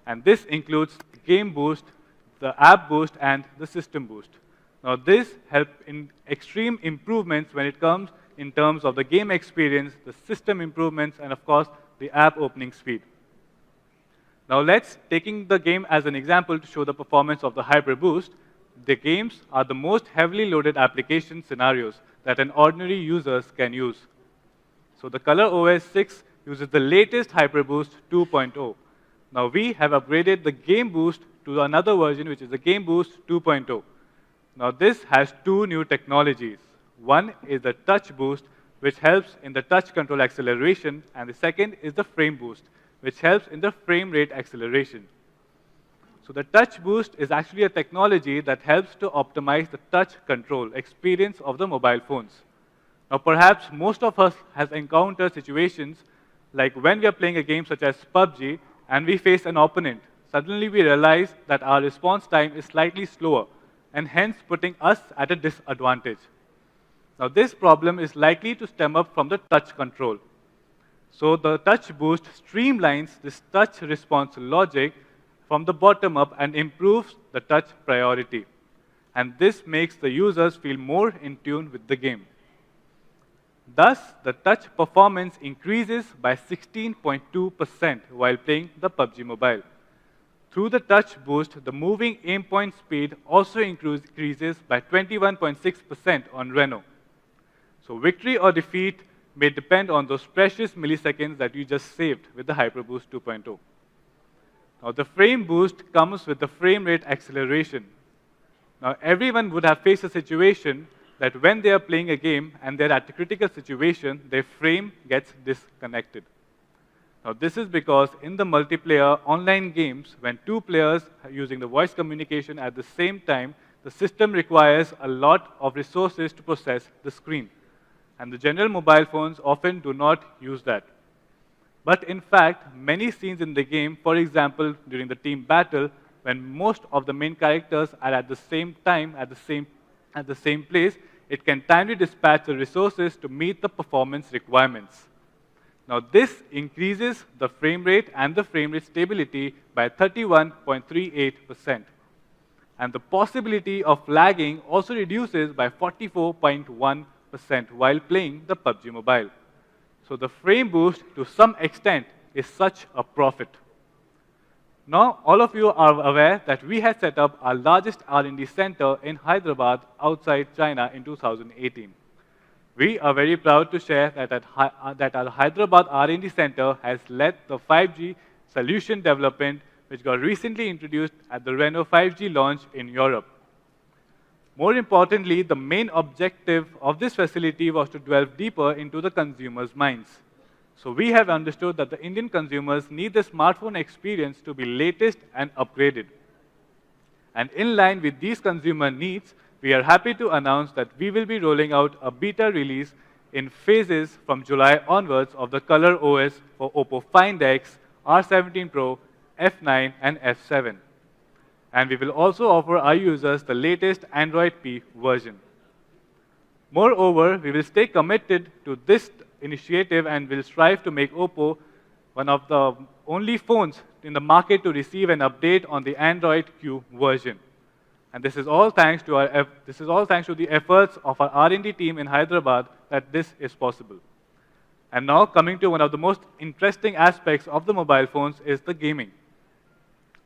and this includes the Game Boost, the App Boost, and the System Boost. Now, this helps in extreme improvements when it comes in terms of the game experience, the system improvements, and of course, the app opening speed. Now, taking the game as an example to show the performance of the HyperBoost, the games are the most heavily loaded application scenarios that an ordinary users can use. So the Color OS 6 uses the latest HyperBoost 2.0. Now, we have upgraded the Game Boost to another version, which is the Game Boost 2.0. Now, this has two new technologies. One is the touch boost, which helps in the touch control acceleration, and the second is the frame boost, which helps in the frame rate acceleration. So the touch boost is actually a technology that helps to optimize the touch control experience of the mobile phones. Now perhaps most of us has encountered situations like when we are playing a game such as PUBG and we face an opponent. Suddenly we realize that our response time is slightly slower and hence putting us at a disadvantage. Now this problem is likely to stem up from the touch control. So the touch boost streamlines this touch response logic from the bottom up and improves the touch priority. And this makes the users feel more in tune with the game. Thus, the touch performance increases by 16.2% while playing the PUBG Mobile. Through the touch boost, the moving aim point speed also increases by 21.6% on Reno. So victory or defeat may depend on those precious milliseconds that you just saved with the HyperBoost 2.0. Now the frame boost comes with the frame rate acceleration. Now everyone would have faced a situation that when they are playing a game and they're at a critical situation, their frame gets disconnected. Now this is because in the multiplayer online games, when two players are using the voice communication at the same time, the system requires a lot of resources to process the screen. And the general mobile phones often do not use that. But in fact, many scenes in the game, for example, during the team battle, when most of the main characters are at the same time, at the same place, it can timely dispatch the resources to meet the performance requirements. Now this increases the frame rate and the frame rate stability by 31.38%. And the possibility of lagging also reduces by 44.1% while playing the PUBG Mobile. So the frame boost, to some extent, is such a profit. Now, all of you are aware that we had set up our largest R&D center in Hyderabad outside China in 2018. We are very proud to share that our Hyderabad R&D center has led the 5G solution development, which got recently introduced at the Reno 5G launch in Europe. More importantly, the main objective of this facility was to delve deeper into the consumers' minds. So we have understood that the Indian consumers need the smartphone experience to be latest and upgraded. And in line with these consumer needs, we are happy to announce that we will be rolling out a beta release in phases from July onwards of the Color OS for Oppo Find X, R17 Pro, F9 and F7. And we will also offer our users the latest Android P version. Moreover, we will stay committed to this initiative and will strive to make Oppo one of the only phones in the market to receive an update on the Android Q version. And this is all thanks to the efforts of our R&D team in Hyderabad that this is possible. And now coming to one of the most interesting aspects of the mobile phones is the gaming.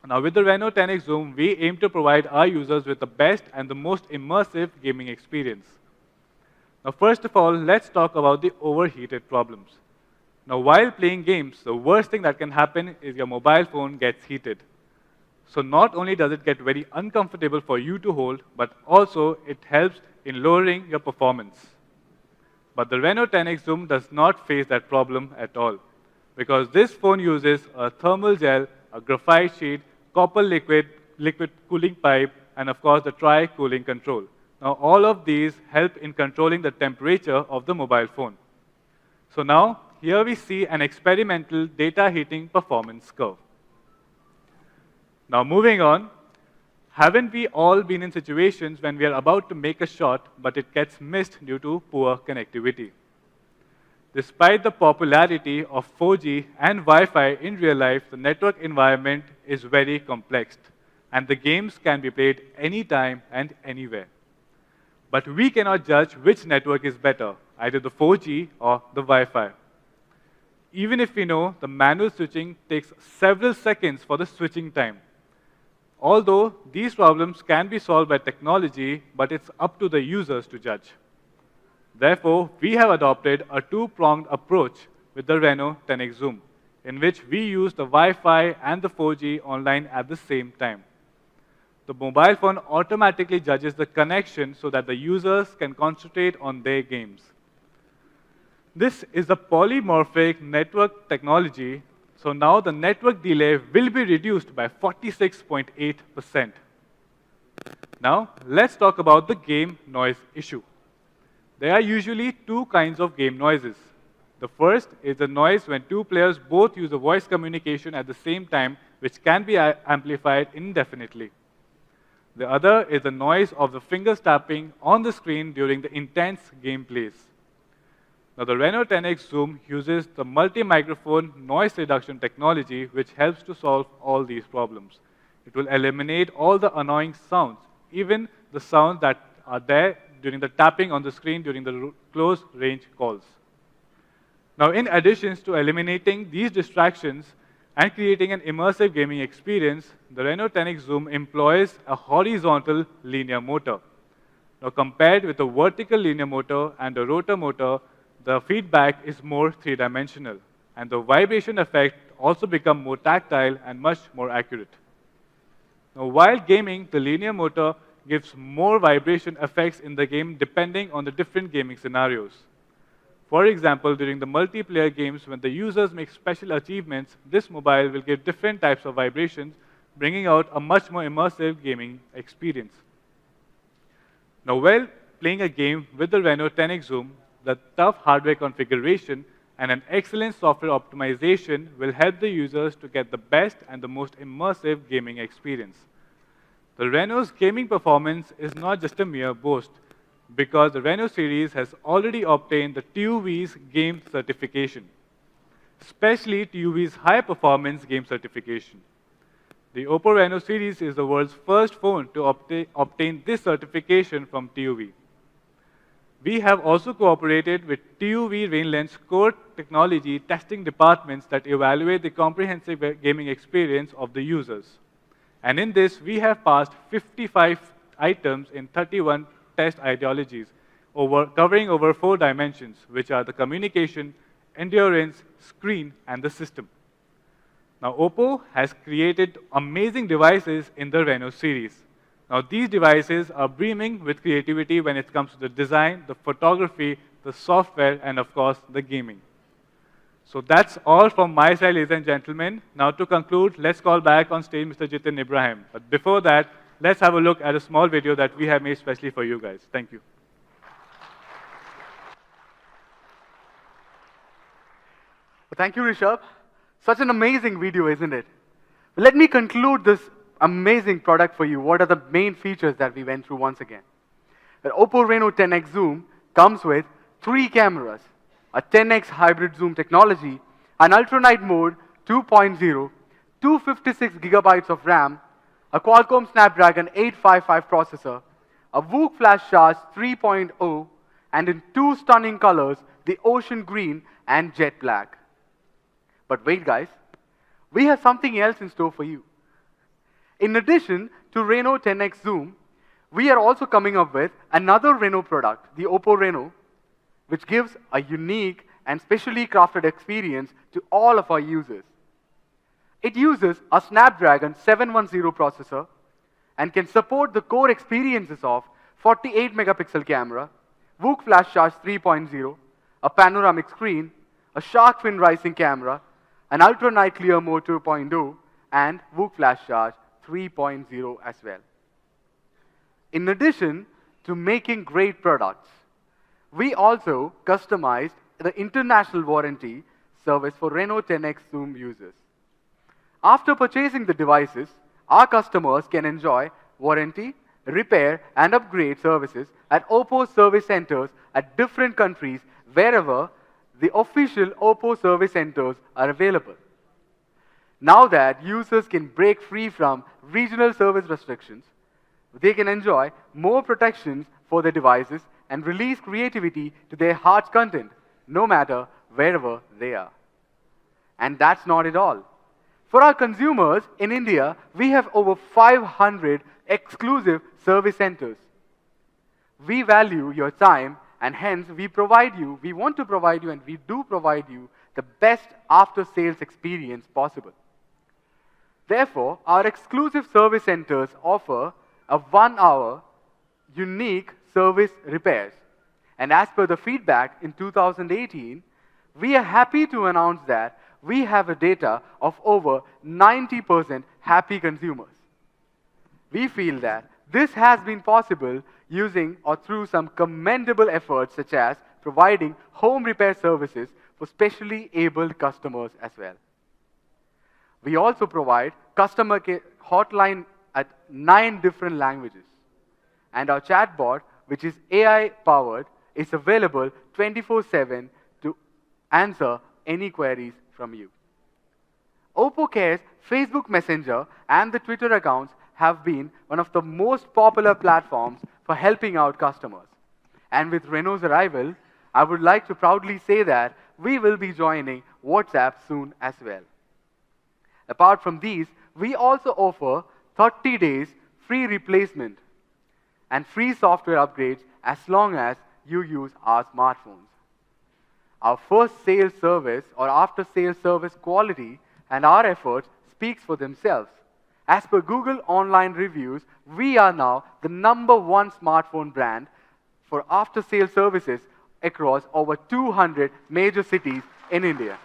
Now with the Reno 10X Zoom, we aim to provide our users with the best and the most immersive gaming experience. Now first of all, let's talk about the overheated problems. Now while playing games, the worst thing that can happen is your mobile phone gets heated. So not only does it get very uncomfortable for you to hold, but also it helps in lowering your performance. But the Reno 10X Zoom does not face that problem at all, because this phone uses a thermal gel, a graphite sheet, copper liquid cooling pipe, and of course the tri-cooling control. Now all of these help in controlling the temperature of the mobile phone. So now, here we see an experimental data heating performance curve. Now moving on, haven't we all been in situations when we are about to make a shot, but it gets missed due to poor connectivity? Despite the popularity of 4G and Wi-Fi in real life, the network environment is very complex, and the games can be played anytime and anywhere. But we cannot judge which network is better, either the 4G or the Wi-Fi. Even if we know the manual switching takes several seconds for the switching time. Although these problems can be solved by technology, but it's up to the users to judge. Therefore, we have adopted a two-pronged approach with the Reno 10X Zoom, in which we use the Wi-Fi and the 4G online at the same time. the mobile phone automatically judges the connection so that the users can concentrate on their games. This is a polymorphic network technology, so now the network delay will be reduced by 46.8%. Now, let's talk about the game noise issue. There are usually two kinds of game noises. The first is the noise when two players both use a voice communication at the same time, which can be amplified indefinitely. The other is the noise of the fingers tapping on the screen during the intense gameplays. Now, the Reno 10X Zoom uses the multi-microphone noise reduction technology, which helps to solve all these problems. It will eliminate all the annoying sounds, even the sounds that are there during the tapping on the screen during the close range calls. Now, in addition to eliminating these distractions and creating an immersive gaming experience, the Reno 10X Zoom employs a horizontal linear motor. Now, compared with a vertical linear motor and a rotor motor, the feedback is more three-dimensional, and the vibration effect also becomes more tactile and much more accurate. Now, while gaming, the linear motor gives more vibration effects in the game depending on the different gaming scenarios. For example, during the multiplayer games, when the users make special achievements, this mobile will give different types of vibrations, bringing out a much more immersive gaming experience. Now, while playing a game with the Reno 10X Zoom, the tough hardware configuration and an excellent software optimization will help the users to get the best and the most immersive gaming experience. The Reno's gaming performance is not just a mere boast, because the Reno series has already obtained the TUV's game certification, especially TUV's high performance game certification. The Oppo Reno series is the world's first phone to obtain this certification from TUV. We have also cooperated with TUV Rainland's core technology testing departments that evaluate the comprehensive gaming experience of the users. And in this, we have passed 55 items in 31 test ideologies, covering over 4 dimensions, which are the communication, endurance, screen, and the system. Now, Oppo has created amazing devices in the Reno series. Now, these devices are brimming with creativity when it comes to the design, the photography, the software, and of course, the gaming. So that's all from my side, ladies and gentlemen. Now, to conclude, let's call back on stage Mr. Jitin Ibrahim. But before that, let's have a look at a small video that we have made specially for you guys. Thank you. Well, thank you, Rishabh. Such an amazing video, isn't it? Let me conclude this amazing product for you. What are the main features that we went through once again? The Oppo Reno 10X Zoom comes with 3 cameras, a 10X hybrid zoom technology, an ultranight mode 2.0, 256 gigabytes of RAM, a Qualcomm Snapdragon 855 processor, a VOOC flash charge 3.0, and in 2 stunning colors, the ocean green and jet black. But wait, guys, we have something else in store for you. In addition to Reno 10X Zoom, we are also coming up with another Reno product, the Oppo Reno, which gives a unique and specially crafted experience to all of our users. It uses a Snapdragon 710 processor and can support the core experiences of 48 megapixel camera, VOOC flash charge 3.0, a panoramic screen, a shark fin rising camera, an ultra-night clear mode 2.0, and VOOC flash charge 3.0 as well. In addition to making great products, we also customized the international warranty service for Reno 10X Zoom users. After purchasing the devices, our customers can enjoy warranty, repair, and upgrade services at Oppo service centers at different countries wherever the official Oppo service centers are available. Now that users can break free from regional service restrictions, they can enjoy more protections for their devices and release creativity to their heart's content, no matter wherever they are. And that's not it all. For our consumers in India, we have over 500 exclusive service centers. We value your time, and hence we want to provide you, and we do provide you the best after-sales experience possible. Therefore, our exclusive service centers offer a 1-hour unique service repairs. And as per the feedback in 2018, we are happy to announce that we have a data of over 90% happy consumers. We feel that this has been possible using or through some commendable efforts such as providing home repair services for specially abled customers as well. We also provide customer care hotline at 9 different languages. And our chatbot, which is AI powered, is available 24/7 to answer any queries from you. Oppo Care's Facebook Messenger and the Twitter accounts have been one of the most popular platforms for helping out customers. And with Reno's arrival, I would like to proudly say that we will be joining WhatsApp soon as well. Apart from these, we also offer 30 days free replacement and free software upgrades as long as you use our smartphones. Our first sales service or after sales service quality and our efforts speaks for themselves. As per Google online reviews, we are now the #1 smartphone brand for after sales services across over 200 major cities in India.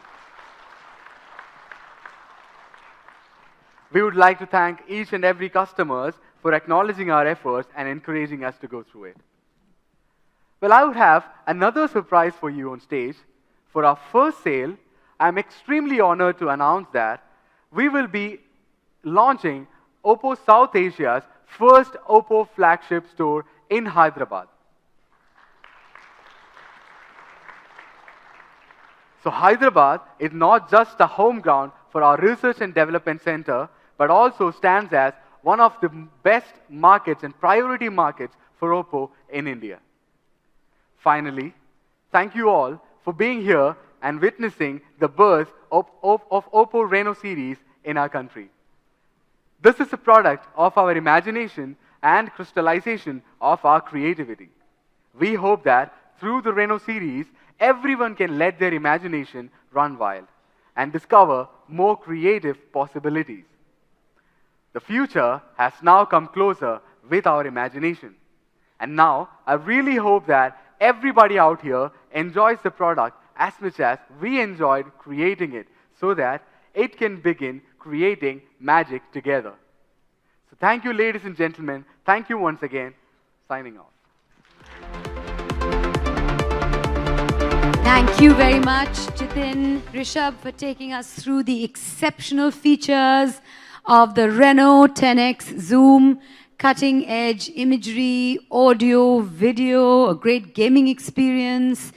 We would like to thank each and every customers for acknowledging our efforts and encouraging us to go through it. Well, I would have another surprise for you on stage. For our first sale, I'm extremely honored to announce that we will be launching Oppo South Asia's first Oppo flagship store in Hyderabad. So Hyderabad is not just a home ground for our research and development center, but also stands as one of the best markets and priority markets for Oppo in India. Finally, thank you all for being here and witnessing the birth of Oppo Reno series in our country. This is a product of our imagination and crystallization of our creativity. We hope that through the Reno series, everyone can let their imagination run wild and discover more creative possibilities. The future has now come closer with our imagination. And now, I really hope that everybody out here enjoys the product as much as we enjoyed creating it, so that it can begin creating magic together. So thank you, ladies and gentlemen. Thank you once again. Signing off. Thank you very much, Jitin, Rishabh, for taking us through the exceptional features of the Reno 10X Zoom, cutting edge imagery, audio, video, a great gaming experience,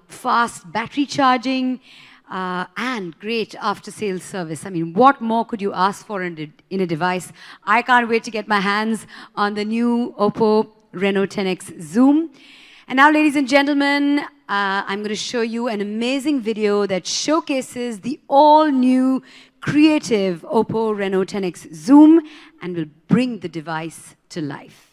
fast battery charging, and great after-sales service. I mean, what more could you ask for in a device? I can't wait to get my hands on the new Oppo Reno 10X Zoom. And now, ladies and gentlemen, I'm going to show you an amazing video that showcases the all-new creative Oppo Reno 10X Zoom and will bring the device to life.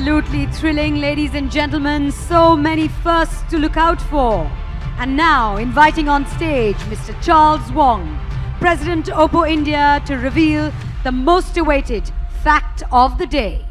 Absolutely thrilling, ladies and gentlemen. So many firsts to look out for. And now, inviting on stage Mr. Charles Wong, President Oppo India, to reveal the most awaited fact of the day.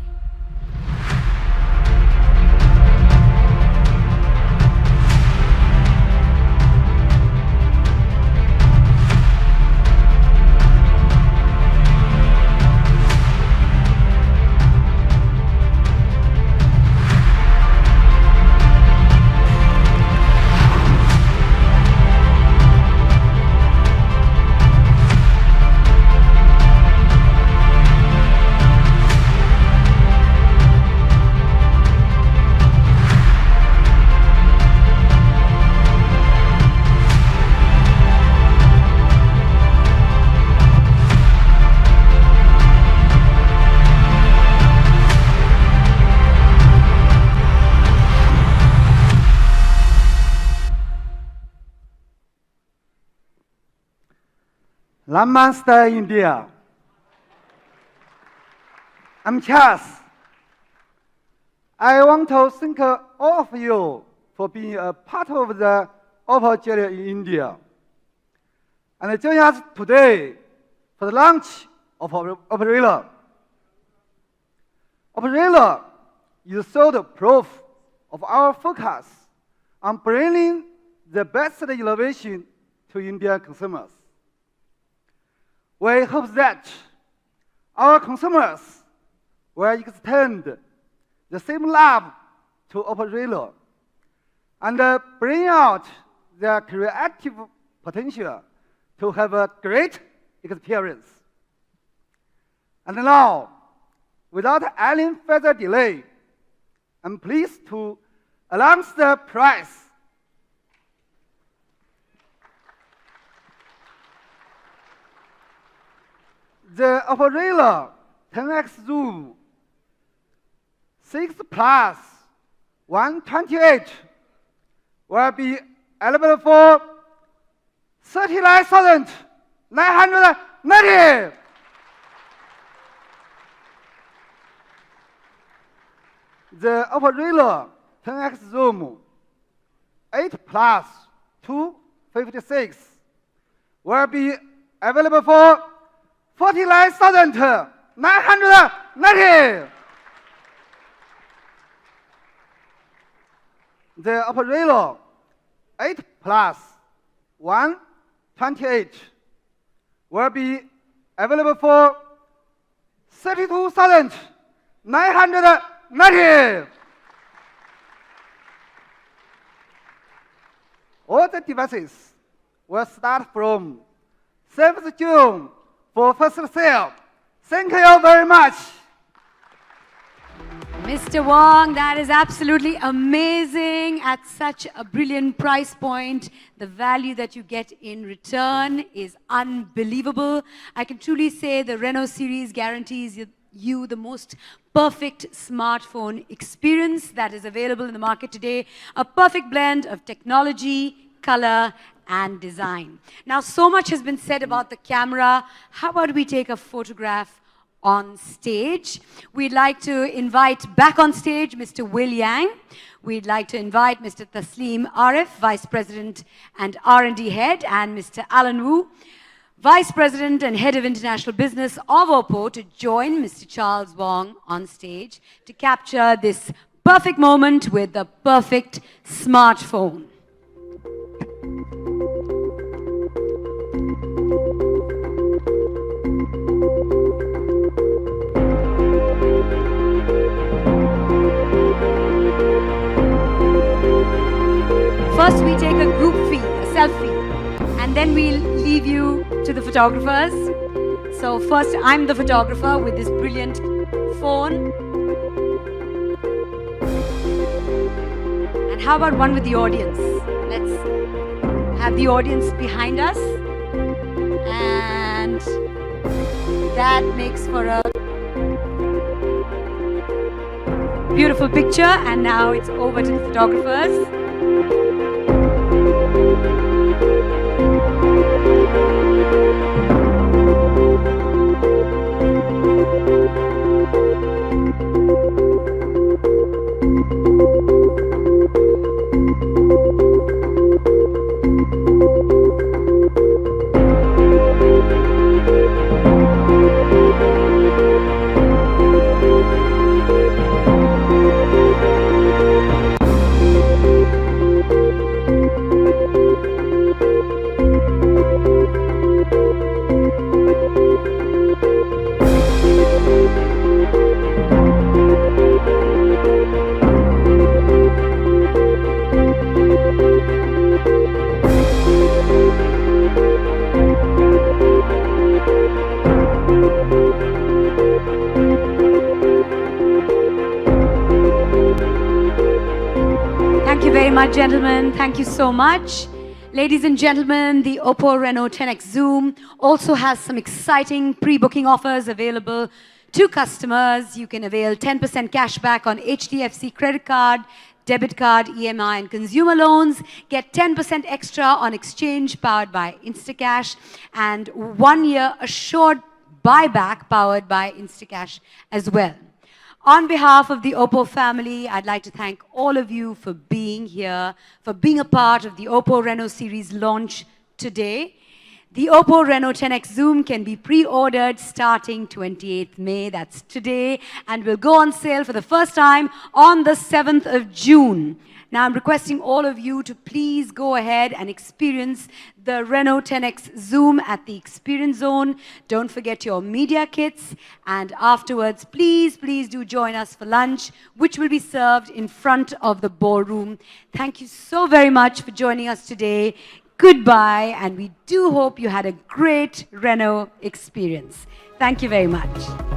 Namaste, India. I'm Charles. I want to thank all of you for being a part of the Oppo journey in India and joining us today for the launch of Oppo Reno. Oppo Reno is solid proof of our focus on bringing the best innovation to Indian consumers. We hope that our consumers will extend the same love to Oppo Reno and bring out their creative potential to have a great experience. And now, without any further delay, I'm pleased to announce the prize. The Oppo Reno 10X Zoom 6 Plus 128 will be available for 39,990. The Oppo Reno 10X Zoom 8 Plus 256 will be available for 49,990. The Oppo Reno 8 Plus 128 will be available for 32,990. All the devices will start from 7th June for first sale. Thank you very much. Mr. Wong, that is absolutely amazing at such a brilliant price point. The value that you get in return is unbelievable. I can truly say the Reno series guarantees you the most perfect smartphone experience that is available in the market today. A perfect blend of technology, color, and design. Now, so much has been said about the camera. How about we take a photograph on stage? We'd like to invite back on stage Mr. Will Yang. We'd like to invite Mr. Taslim Arif, Vice President and R&D Head, and Mr. Alan Wu, Vice President and Head of International Business of Oppo, to join Mr. Charles Wong on stage to capture this perfect moment with the perfect smartphone. First, we take a group selfie, and then we'll leave you to the photographers. So first, I'm the photographer with this brilliant phone. And how about one with the audience? Let's have the audience behind us. And that makes for a beautiful picture. And now it's over to the photographers. you very much, gentlemen. Thank you so much. Ladies and gentlemen, the Oppo Reno 10X Zoom also has some exciting pre-booking offers available to customers. You can avail 10% cashback on HDFC credit card, debit card, EMI, and consumer loans. Get 10% extra on exchange powered by Instacash, and 1 year assured buyback powered by Instacash as well. On behalf of the Oppo family, I'd like to thank all of you for being here, for being a part of the Oppo Reno series launch today. The Oppo Reno 10X Zoom can be pre-ordered starting 28th May, that's today, and will go on sale for the first time on the 7th of June. Now I'm requesting all of you to please go ahead and experience the Reno 10X Zoom at the Experience Zone. Don't forget your media kits, and afterwards, please do join us for lunch, which will be served in front of the ballroom. Thank you so very much for joining us today. Goodbye, and we do hope you had a great Reno experience. Thank you very much.